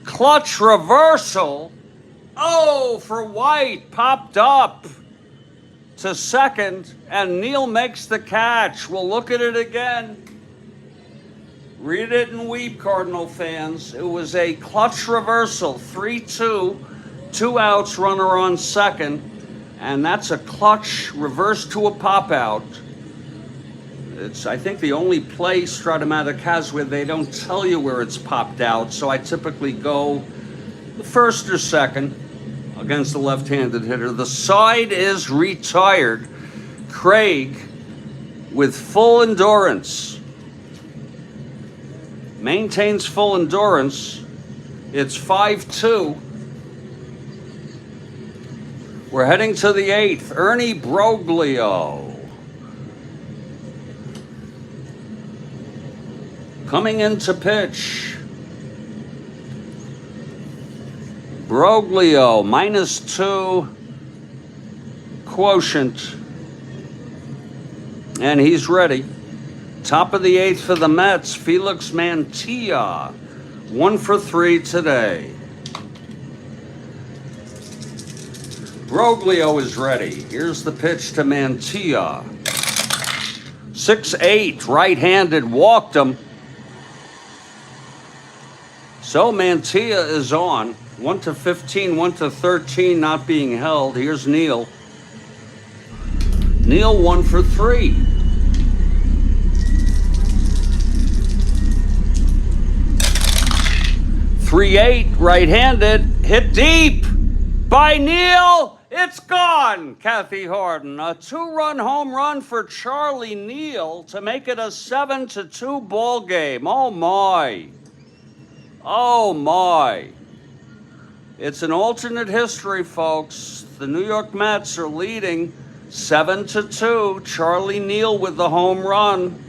Speaker 1: clutch reversal. Oh, for White, popped up to second, and Neal makes the catch. We'll look at it again. Read it and weep, Cardinal fans. It was a clutch reversal, 3-2, 2 outs, runner on second, and that's a clutch reverse to a pop-out. It's, I think, the only play Strat-O-Matic has where they don't tell you where it's popped out, so I typically go the first or second against the left-handed hitter. The side is retired. Craig with full endurance. Maintains full endurance. It's 5-2. We're heading to the 8th. Ernie Broglio. Coming into pitch. Broglio, -2 quotient. And he's ready. Top of the 8th for the Mets, Felix Mantilla. 1 for 3 today. Broglio is ready. Here's the pitch to Mantilla. 6-8, right-handed, walked him. So Mantilla is on. 1-15, 1-13, not being held. Here's Neal. Neal 1 for 3. .38, right-handed, hit deep by Neal. It's gone, Kathy Harden. A 2-run home run for Charlie Neal to make it a 7-2 ball game. Oh my. Oh my. It's an alternate history, folks. The New York Mets are leading 7-2. Charlie Neal with the home run.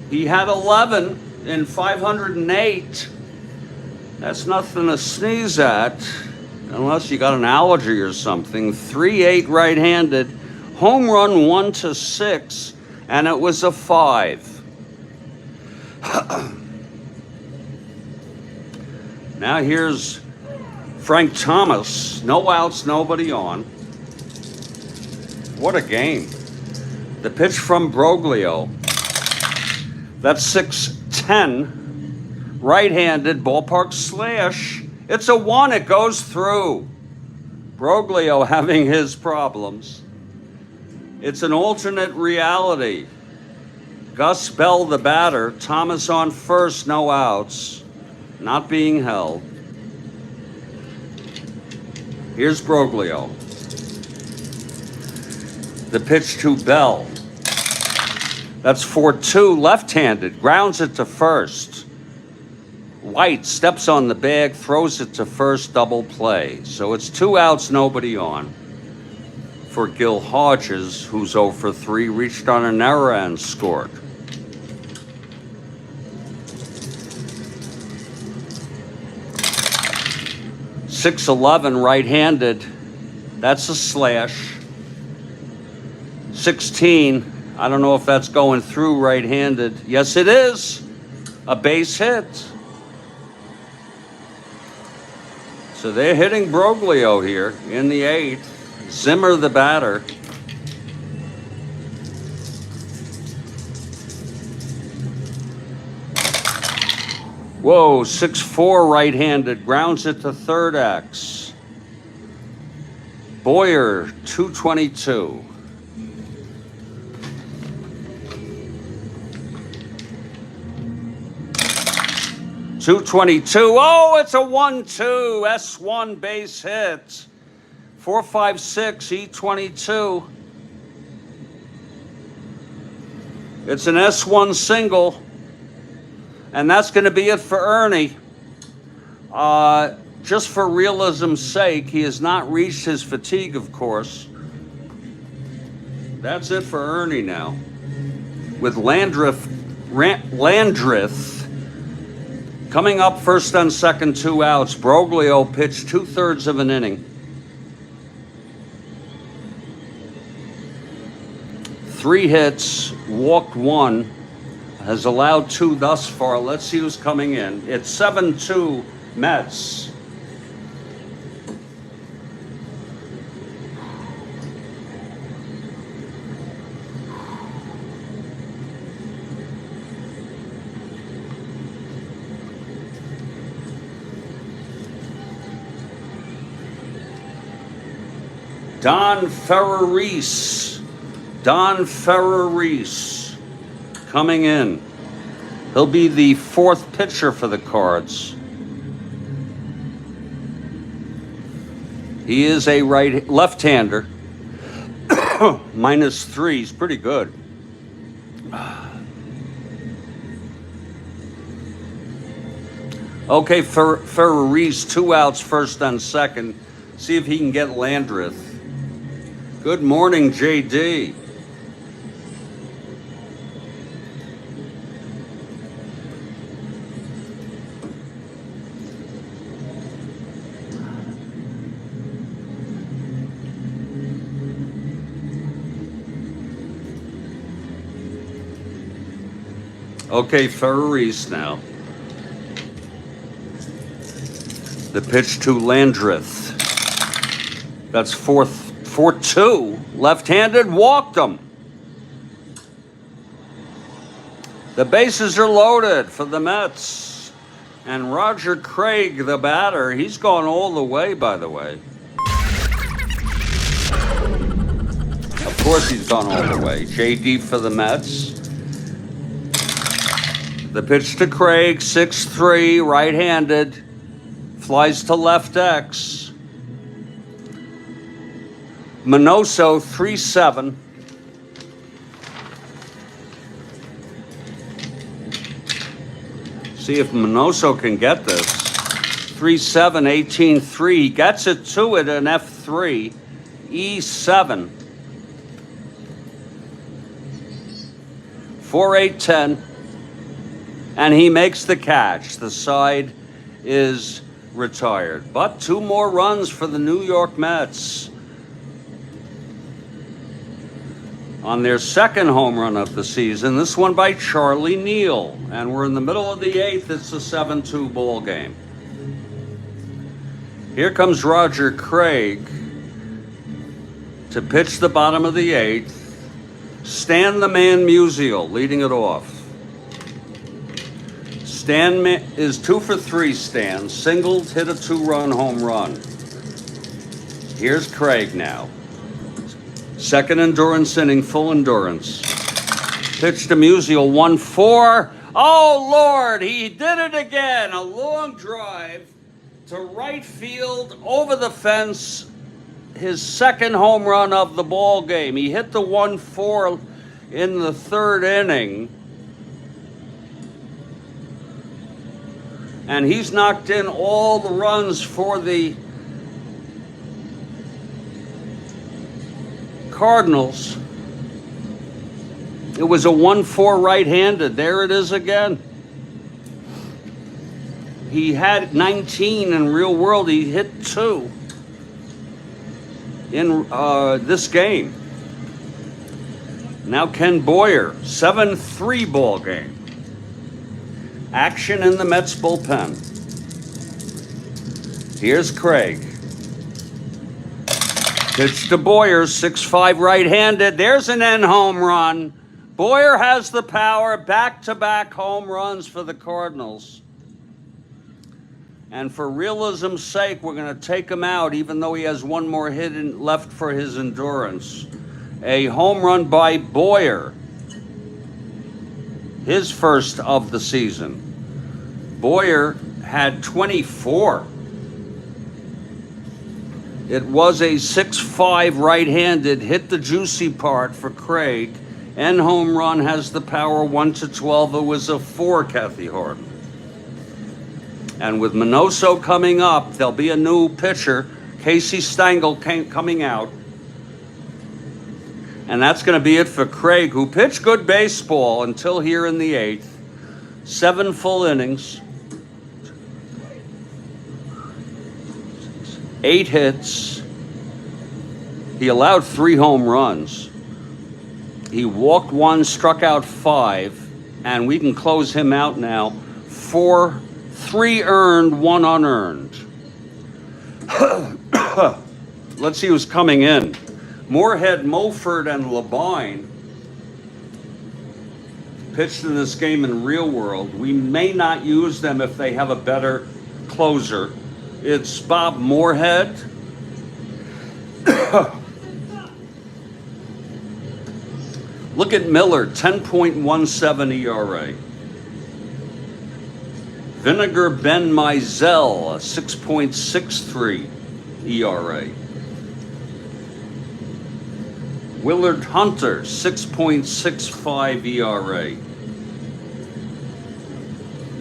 Speaker 1: He had 11 in 508. That's nothing to sneeze at, unless you got an allergy or something. 3-8 right-handed. Home run 1-6, and it was a 5. Now here's Frank Thomas. No outs, nobody on. What a game. The pitch from Broglio. That's 6-10. Right-handed, ballpark slash. It's a 1, it goes through. Broglio having his problems. It's an alternate reality. Gus Bell, the batter. Thomas on first, no outs. Not being held. Here's Broglio. The pitch to Bell. That's 4-2, left-handed. Grounds it to first. White steps on the bag, throws it to first, double play. So it's 2 outs, nobody on. For Gil Hodges, who's 0 for 3, reached on an error and scored. .611 right-handed. That's a slash. 16. I don't know if that's going through right-handed. Yes, it is. A base hit. So they're hitting Broglio here in the 8th. Zimmer, the batter. Whoa, 6-4 right-handed, grounds it to third X. Boyer, 222. .222. Oh, it's a 1-2. S1 base hit. 456 E22. It's an S1 single. And that's going to be it for Ernie. Just for realism's sake, he has not reached his fatigue, of course. That's it for Ernie now. With Landreth coming up first and second, 2 outs. Broglio pitched 2/3 of an inning. 3 hits, walked 1, has allowed 2 thus far. Let's see who's coming in. It's 7-2 Mets. Don Ferraris coming in. He'll be the 4th pitcher for the Cards. He is a left-hander. -3 is pretty good. Okay, Ferraris, 2 outs, first and second. See if he can get Landreth. Good morning, JD. Okay, Ferraris now. The pitch to Landreth. That's 4-2. Left-handed, walked him. The bases are loaded for the Mets. And Roger Craig, the batter, he's gone all the way, by the way. Of course he's gone all the way. JD for the Mets. The pitch to Craig, 6-3, right-handed. Flies to left X. Minoso, 3-7. See if Minoso can get this. 3-7, 18-3. He gets it to it in F3. E7. 4-8-10. And he makes the catch. The side is retired. But 2 more runs for the New York Mets on their second home run of the season. This one by Charlie Neal. And we're in the middle of the 8th. It's a 7-2 ball game. Here comes Roger Craig to pitch the bottom of the 8th. Stan the Man Musial leading it off. Stan is 2 for 3, Stan. Singled, hit a 2-run home run. Here's Craig now. Second endurance inning, full endurance. Pitch to Musial, 1-4. Oh, Lord, he did it again. A long drive to right field, over the fence. His second home run of the ball game. He hit the 1-4 in the 3rd inning. And he's knocked in all the runs for the Cardinals. It was a 1-4 right-handed. There it is again. He had 19 in real world. He hit 2 in this game. Now Ken Boyer, 7-3 ball game. Action in the Mets bullpen. Here's Craig. Pitch to Boyer, 6'5" right-handed. There's an end home run. Boyer has the power. Back-to-back home runs for the Cardinals. And for realism's sake, we're going to take him out, even though he has one more hit left for his endurance. A home run by Boyer. His first of the season. Boyer had 24. It was a 6'5" right-handed, hit the juicy part for Craig. End home run has the power 1-12. It was a 4, Kathy Harden. And with Minoso coming up, there'll be a new pitcher, Casey Stengel, coming out. And that's going to be it for Craig, who pitched good baseball until here in the 8th. 7 full innings. 8 hits. He allowed 3 home runs. He walked 1, struck out 5, and we can close him out now. 3 earned, 1 unearned. Let's see who's coming in. Moorhead, Mulford, and Labine pitched in this game in real world. We may not use them if they have a better closer. It's Bob Moorhead. Look at Miller, 10.17 ERA. Vinegar Ben Mizell, 6.63 ERA. Willard Hunter, 6.65 ERA.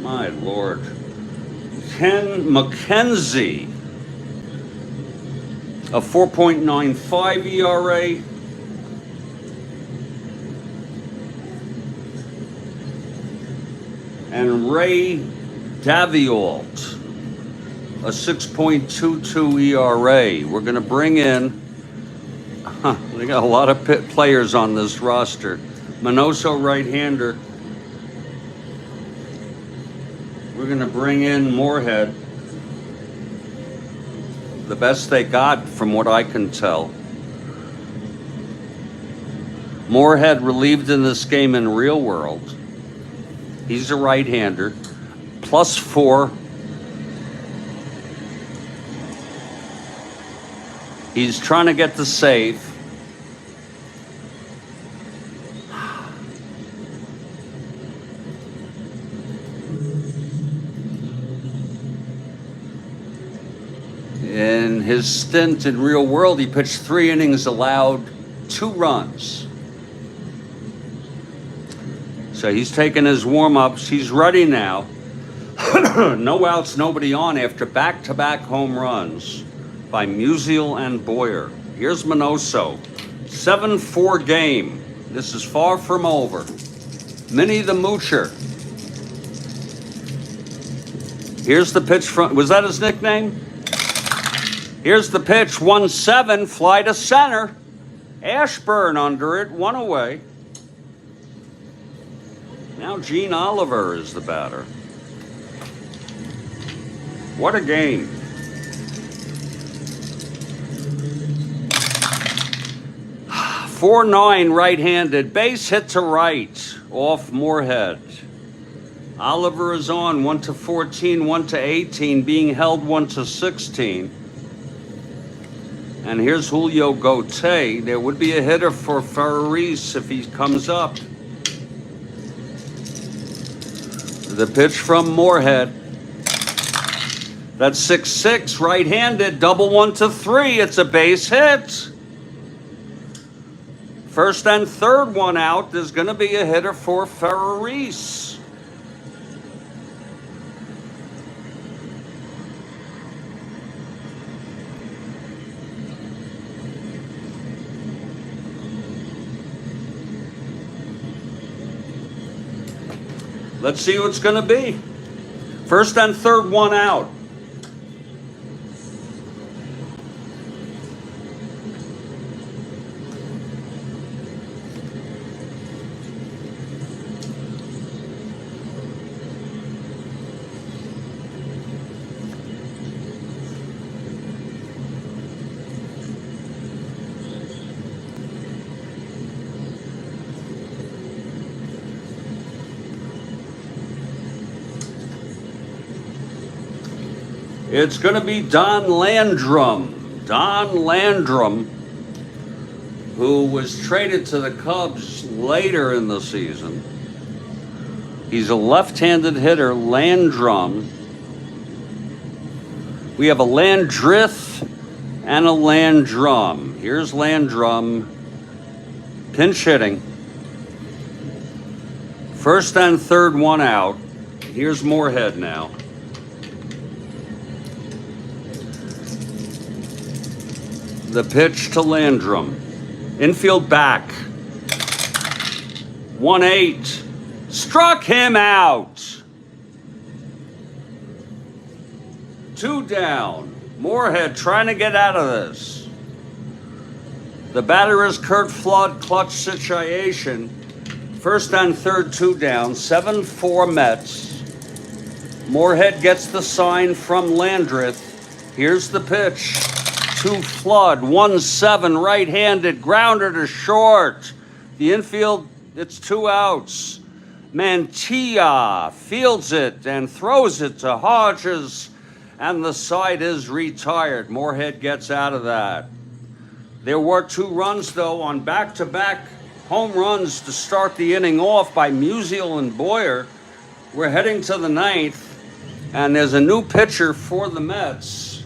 Speaker 1: My Lord. Ken McKenzie, a 4.95 ERA. And Ray Daviault, a 6.22 ERA. We're going to bring in, they got a lot of players on this roster. Minoso, right-hander. We're going to bring in Moorhead. The best they got from what I can tell. Moorhead relieved in this game in real world. He's a right-hander. +4. He's trying to get the save. In his stint in real world, he pitched 3 innings, allowed 2 runs. So he's taking his warm-ups. He's ready now. No outs, nobody on after back-to-back home runs by Musial and Boyer. Here's Minoso. 7-4 game. This is far from over. Minnie the Moocher. Here's the pitch from, was that his nickname? Here's the pitch, 1-7, fly to center. Ashburn under it, 1 away. Now Gene Oliver is the batter. What a game. .49 right-handed, base hit to right, off Moorhead. Oliver is on, 1-14, 1-18, being held 1-16. And here's Julio Gauthier. There would be a hitter for Ferraris if he comes up. The pitch from Moorhead. That's 6-6, right-handed, double 1-3. It's a base hit. First and third one out. There's going to be a hitter for Ferraris. Let's see who it's going to be. First and third one out. It's going to be Don Landrum. Don Landrum, who was traded to the Cubs later in the season. He's a left-handed hitter, Landrum. We have a Landrith and a Landrum. Here's Landrum, pinch hitting. First and third, one out. Here's Moorhead now. The pitch to Landrum. Infield back. 1-8. Struck him out. 2 down. Moorhead trying to get out of this. The batter is Kurt Flood, clutch situation. First and third, 2 down. 7-4 Mets. Moorhead gets the sign from Landreth. Here's the pitch to Flood. 1-7 right-handed. Grounder to short. The infield, it's 2 outs. Mantilla fields it and throws it to Hodges, and the side is retired. Moorhead gets out of that. There were 2 runs, though, on back-to-back home runs to start the inning off by Musial and Boyer. We're heading to the 9th, and there's a new pitcher for the Mets.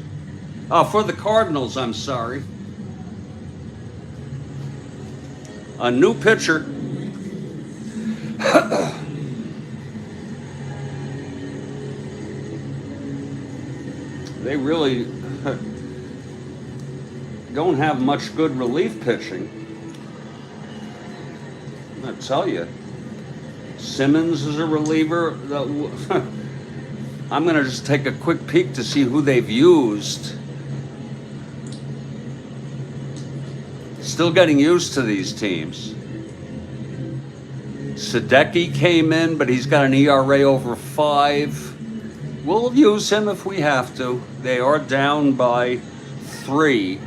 Speaker 1: For the Cardinals, I'm sorry. A new pitcher. They really don't have much good relief pitching. I tell you, Simmons is a reliever. I'm going to just take a quick peek to see who they've used. Still getting used to these teams. Sadecki came in, but he's got an ERA over 5. We'll use him if we have to. They are down by 3.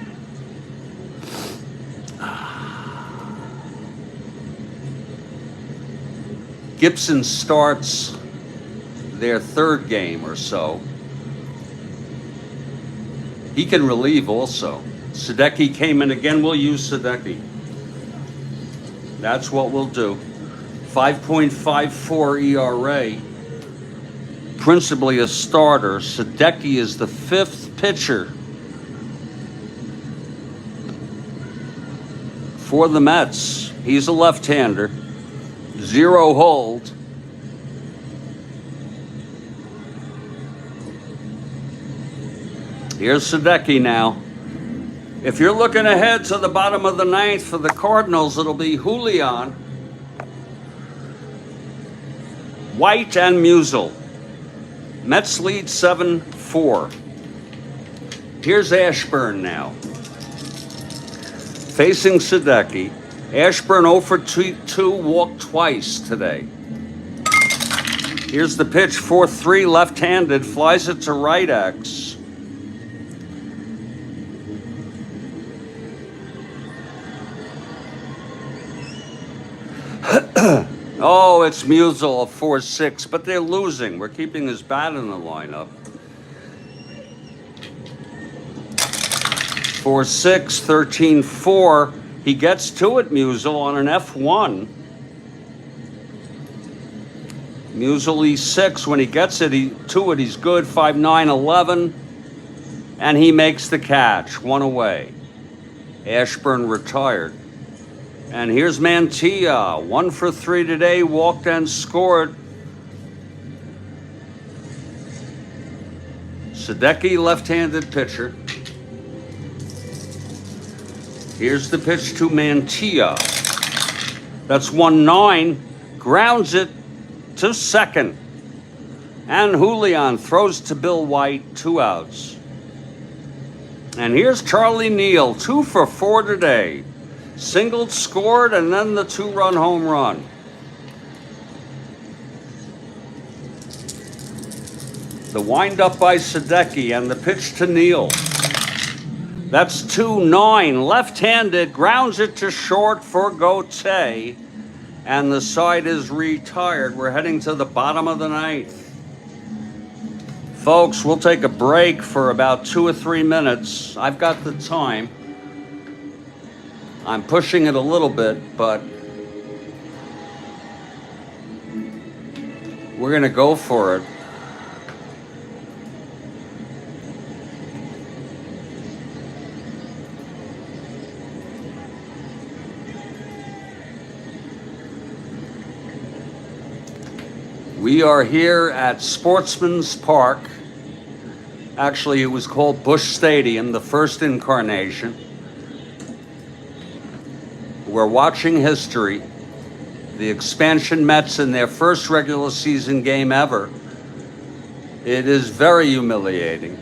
Speaker 1: Gibson starts their 3rd game or so. He can relieve also. Sadecki came in again. We'll use Sadecki. That's what we'll do. 5.54 ERA. Principally a starter. Sadecki is the 5th pitcher for the Mets. He's a left-hander. 0 hold. Here's Sadecki now. If you're looking ahead to the bottom of the 9th for the Cardinals, it'll be Julian, White, and Musial. Mets lead 7-4. Here's Ashburn now. Facing Sadecki. Ashburn 0 for 2, walked twice today. Here's the pitch, 4-3, left-handed, flies it to right X. Oh, it's Musial, 4-6, but they're losing. We're keeping his bat in the lineup. 4-6, 13-4. He gets to it, Musial, on an F1. Musial E6. When he gets it, to it, he's good. 5-9, 11. And he makes the catch. 1 away. Ashburn retired. And here's Mantilla. 1 for 3 today. Walked and scored. Sadecki, left-handed pitcher. Here's the pitch to Mantilla. That's 1-9. Grounds it to second. And Julian throws to Bill White. 2 outs. And here's Charlie Neal. 2 for 4 today. Singled, scored, and then the 2-run home run. The windup by Sadecki and the pitch to Neal. That's 2-9, left-handed, grounds it to short for Gote, and the side is retired. We're heading to the bottom of the 9th. Folks, we'll take a break for about 2 or 3 minutes. I've got the time. I'm pushing it a little bit, but we're going to go for it. We are here at Sportsman's Park. Actually, it was called Busch Stadium, the first incarnation. We're watching history. The expansion Mets in their first regular season game ever. It is very humiliating.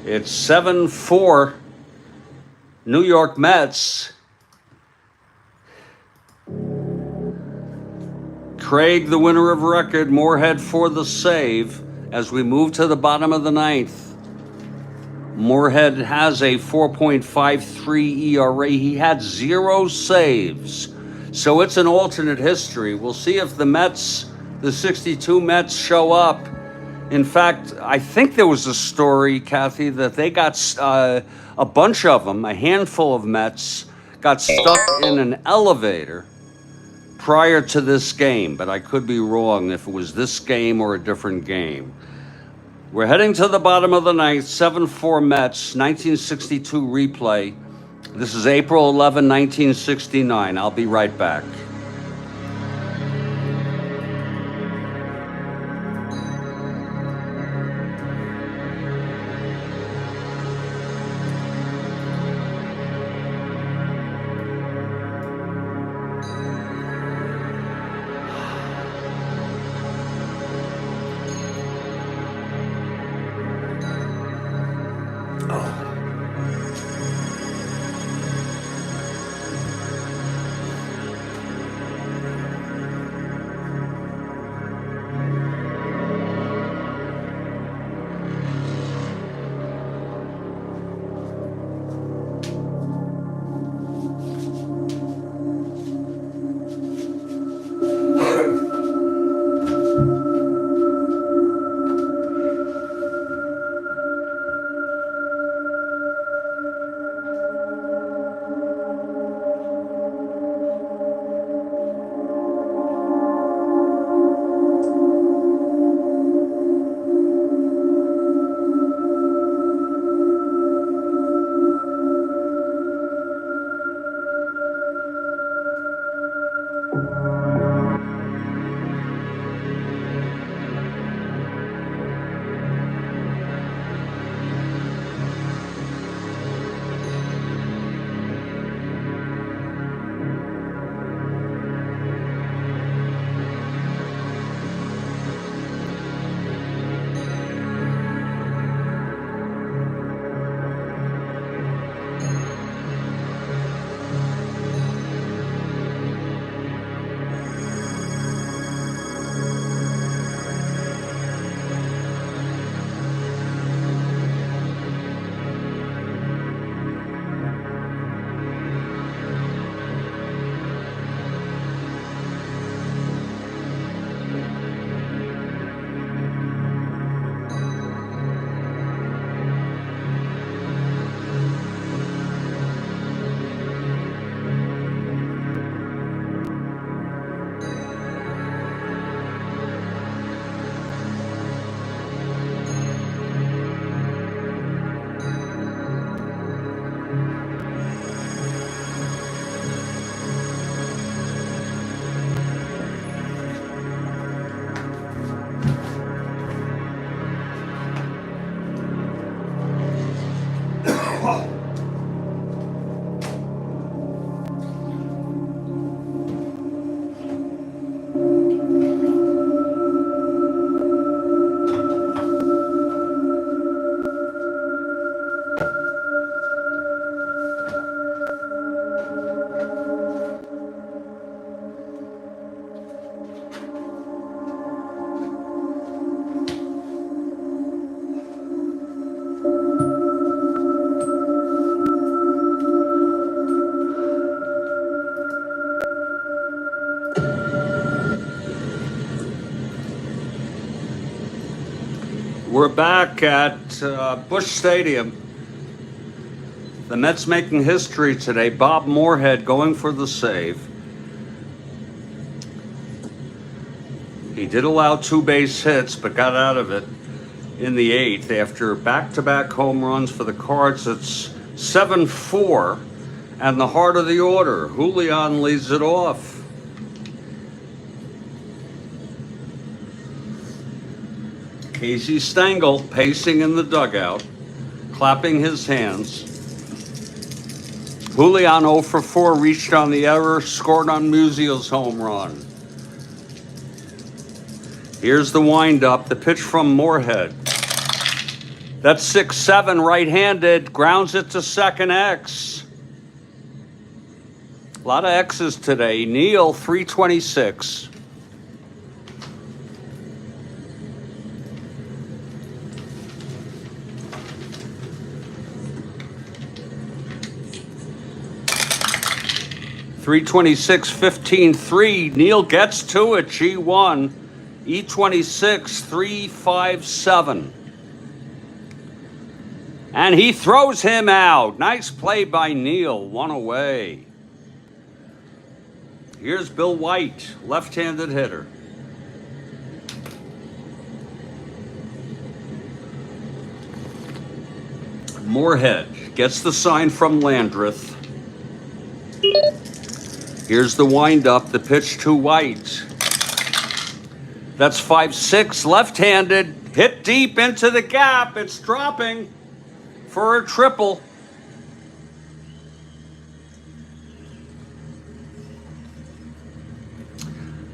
Speaker 1: It's 7-4 New York Mets. Craig, the winner of record, Moorhead for the save. As we move to the bottom of the ninth, Moorhead has a 4.53 ERA. He had 0 saves. So it's an alternate history. We'll see if the Mets, the 62 Mets, show up. In fact, I think there was a story, Kathy, that they got a bunch of them, a handful of Mets, got stuck in an elevator prior to this game, but I could be wrong if it was this game or a different game. We're heading to the bottom of the ninth, 7-4 Mets, 1962 replay. This is April 11, 1969. I'll be right back. back at Busch Stadium. The Mets making history today. Bob Moorhead going for the save. He did allow 2 base hits, but got out of it in the 8th after back-to-back home runs for the Cards. It's 7-4, and the heart of the order. Julian leads it off. Casey Stengel pacing in the dugout, clapping his hands. Julian 0 for 4, reached on the error, scored on Musial's home run. Here's the windup, the pitch from Moorhead. That's 6-7, right-handed, grounds it to second X. A lot of X's today. Neal, 326. .326, 15-3. Neal gets to it, G1. E26, 357. And he throws him out. Nice play by Neal, 1 away. Here's Bill White, left-handed hitter. Moorhead gets the sign from Landreth. Here's the windup, the pitch to White. That's 5-6, left-handed, hit deep into the gap. It's dropping for a triple.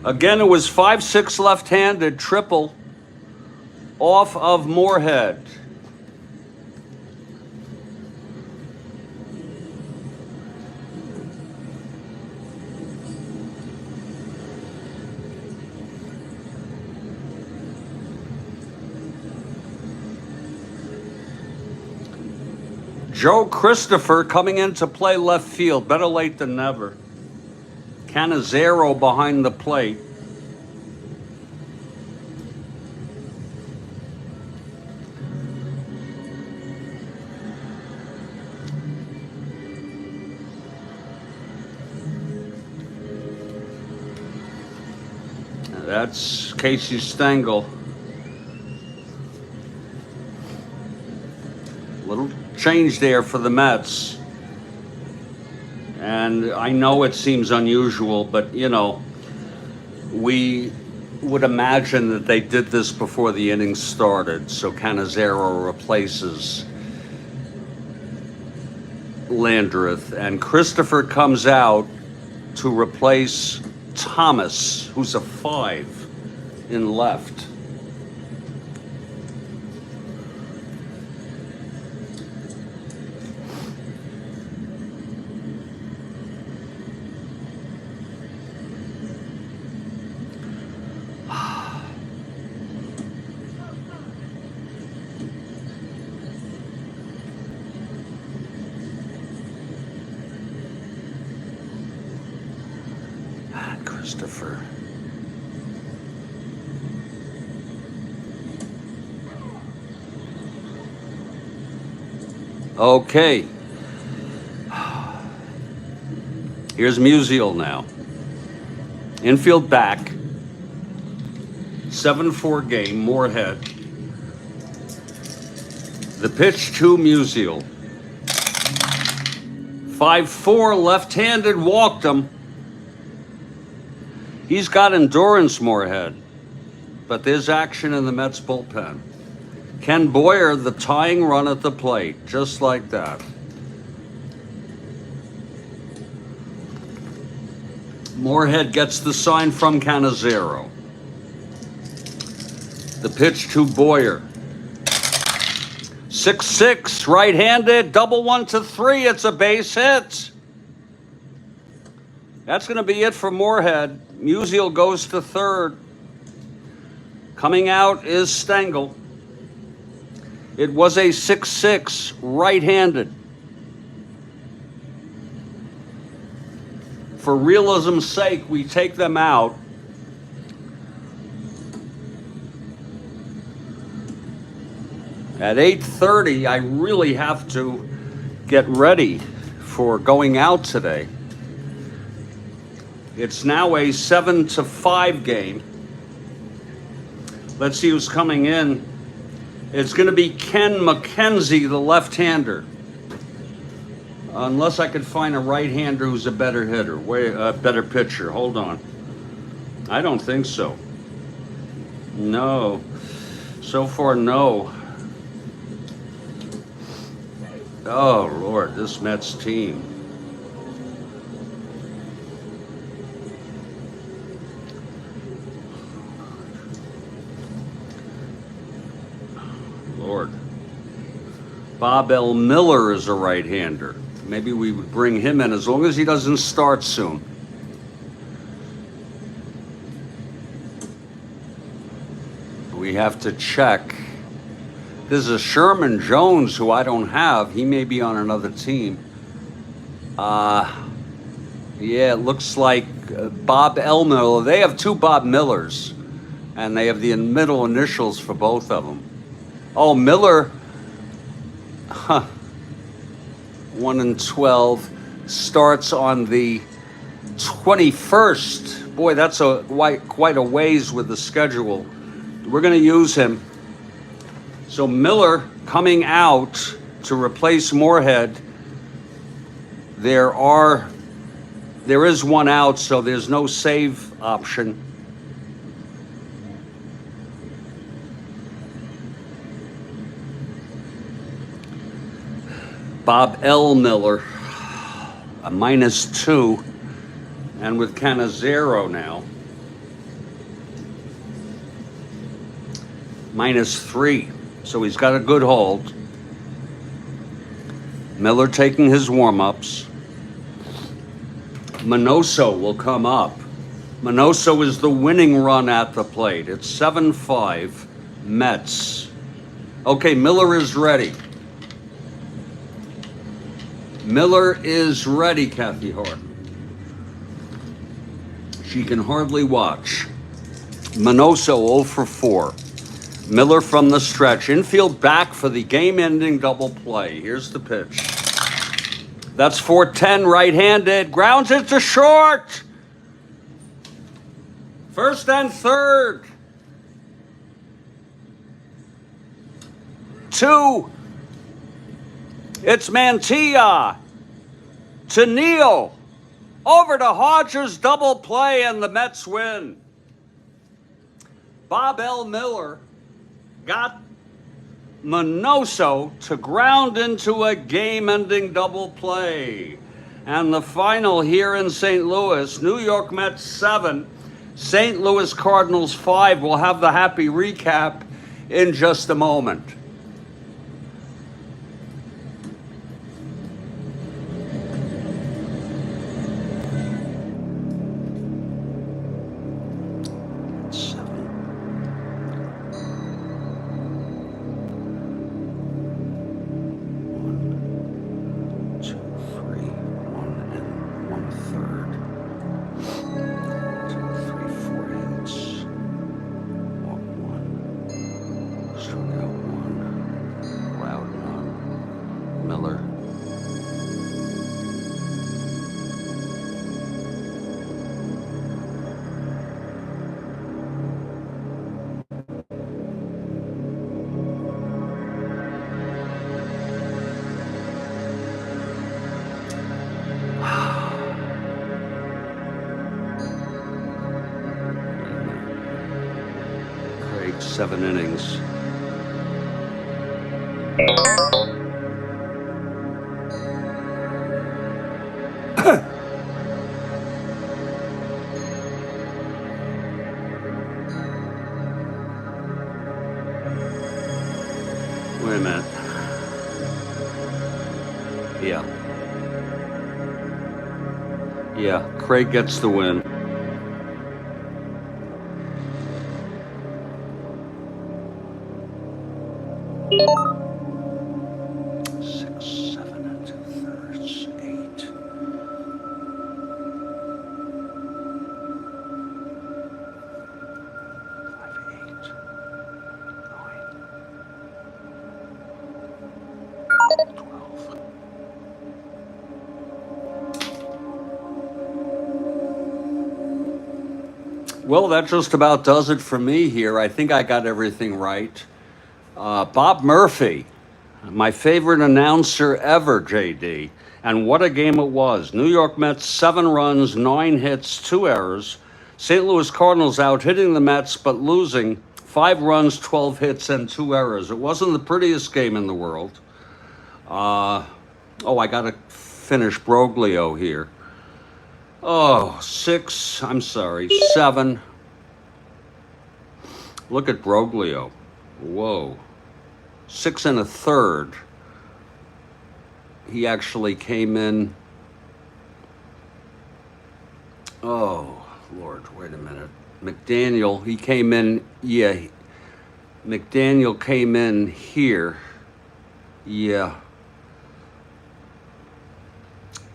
Speaker 1: Again, it was 5-6 left-handed, triple off of Moorhead. Joe Christopher coming in to play left field. Better late than never. Cannizzaro behind the plate. That's Casey Stengel. Little change there for the Mets. And I know it seems unusual, but, you know, we would imagine that they did this before the inning started. So Cannizzaro replaces Landreth, and Christopher comes out to replace Thomas, who's a 5 in left. Christopher. Okay. Here's Musial now. Infield back. 7-4 game, Moorhead. The pitch to Musial. 5-4, left-handed, walked him. He's got endurance, Moorhead, but there's action in the Mets bullpen. Ken Boyer, the tying run at the plate, just like that. Moorhead gets the sign from Cannizzaro. The pitch to Boyer. 6-6, right-handed, double 1-3. It's a base hit. That's going to be it for Moorhead. Musial goes to third. Coming out is Stengel. It was a 6-6, right-handed. For realism's sake, we take them out. At 8:30, I really have to get ready for going out today. It's now a 7-5 game. Let's see who's coming in. It's going to be Ken McKenzie, the left-hander. Unless I could find a right-hander who's a better hitter, better pitcher. Hold on. I don't think so. No. So far, no. Oh, Lord, this Mets team. Lord. Bob L. Miller is a right-hander. Maybe we would bring him in as long as he doesn't start soon. We have to check. There's a Sherman Jones who I don't have. He may be on another team. Yeah, it looks like Bob L. Miller. They have two Bob Millers, and they have the middle initials for both of them. Oh, Miller, 1-12, starts on the 21st. Boy, that's quite a ways with the schedule. We're going to use him. So Miller coming out to replace Moorhead. There is one out, so there's no save option. Bob L. Miller, a -2, and with Cannizzaro now, -3. So he's got a good hold. Miller taking his warm-ups. Minoso will come up. Minoso is the winning run at the plate. It's 7-5 Mets. Okay, Miller is ready. Miller is ready, Kathy Hart. She can hardly watch. Minoso 0 for 4. Miller from the stretch. Infield back for the game-ending double play. Here's the pitch. That's 4-10 right-handed. Grounds it to short. First and third. 2. It's Mantilla to Neal. Over to Hodges, double play, and the Mets win. Bob L. Miller got Minoso to ground into a game-ending double play. And the final here in St. Louis, New York Mets 7, St. Louis Cardinals 5. We'll have the happy recap in just a moment. Craig, 7 innings. Wait a minute. Yeah, Craig gets the win. Well, that just about does it for me here. I think I got everything right. Bob Murphy, my favorite announcer ever, JD. And what a game it was. New York Mets, 7 runs, 9 hits, 2 errors. St. Louis Cardinals out hitting the Mets, but losing 5 runs, 12 hits, and 2 errors. It wasn't the prettiest game in the world. I got to finish Broglio here. 7. Look at Broglio. Whoa. 6 1/3. He actually came in. Oh, Lord, wait a minute. McDaniel, he came in. Yeah. McDaniel came in here. Yeah.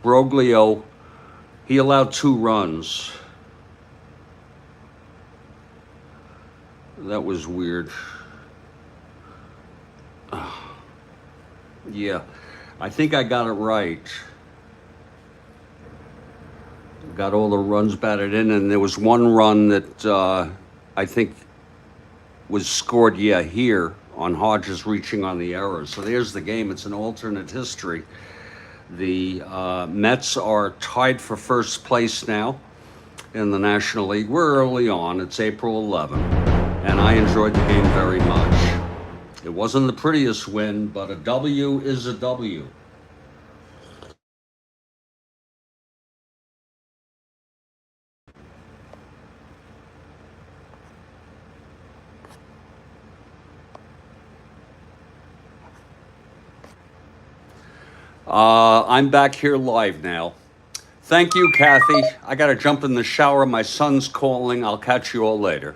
Speaker 1: Broglio, he allowed 2 runs. That was weird. Yeah, I think I got it right. Got all the runs batted in, and there was 1 run that I think was scored, here on Hodges reaching on the error. So there's the game. It's an alternate history. The Mets are tied for first place now in the National League. We're early on. It's April 11, and I enjoyed the game very much. It wasn't the prettiest win, but a W is a W. I'm back here live now. Thank you, Kathy. I got to jump in the shower. My son's calling. I'll catch you all later.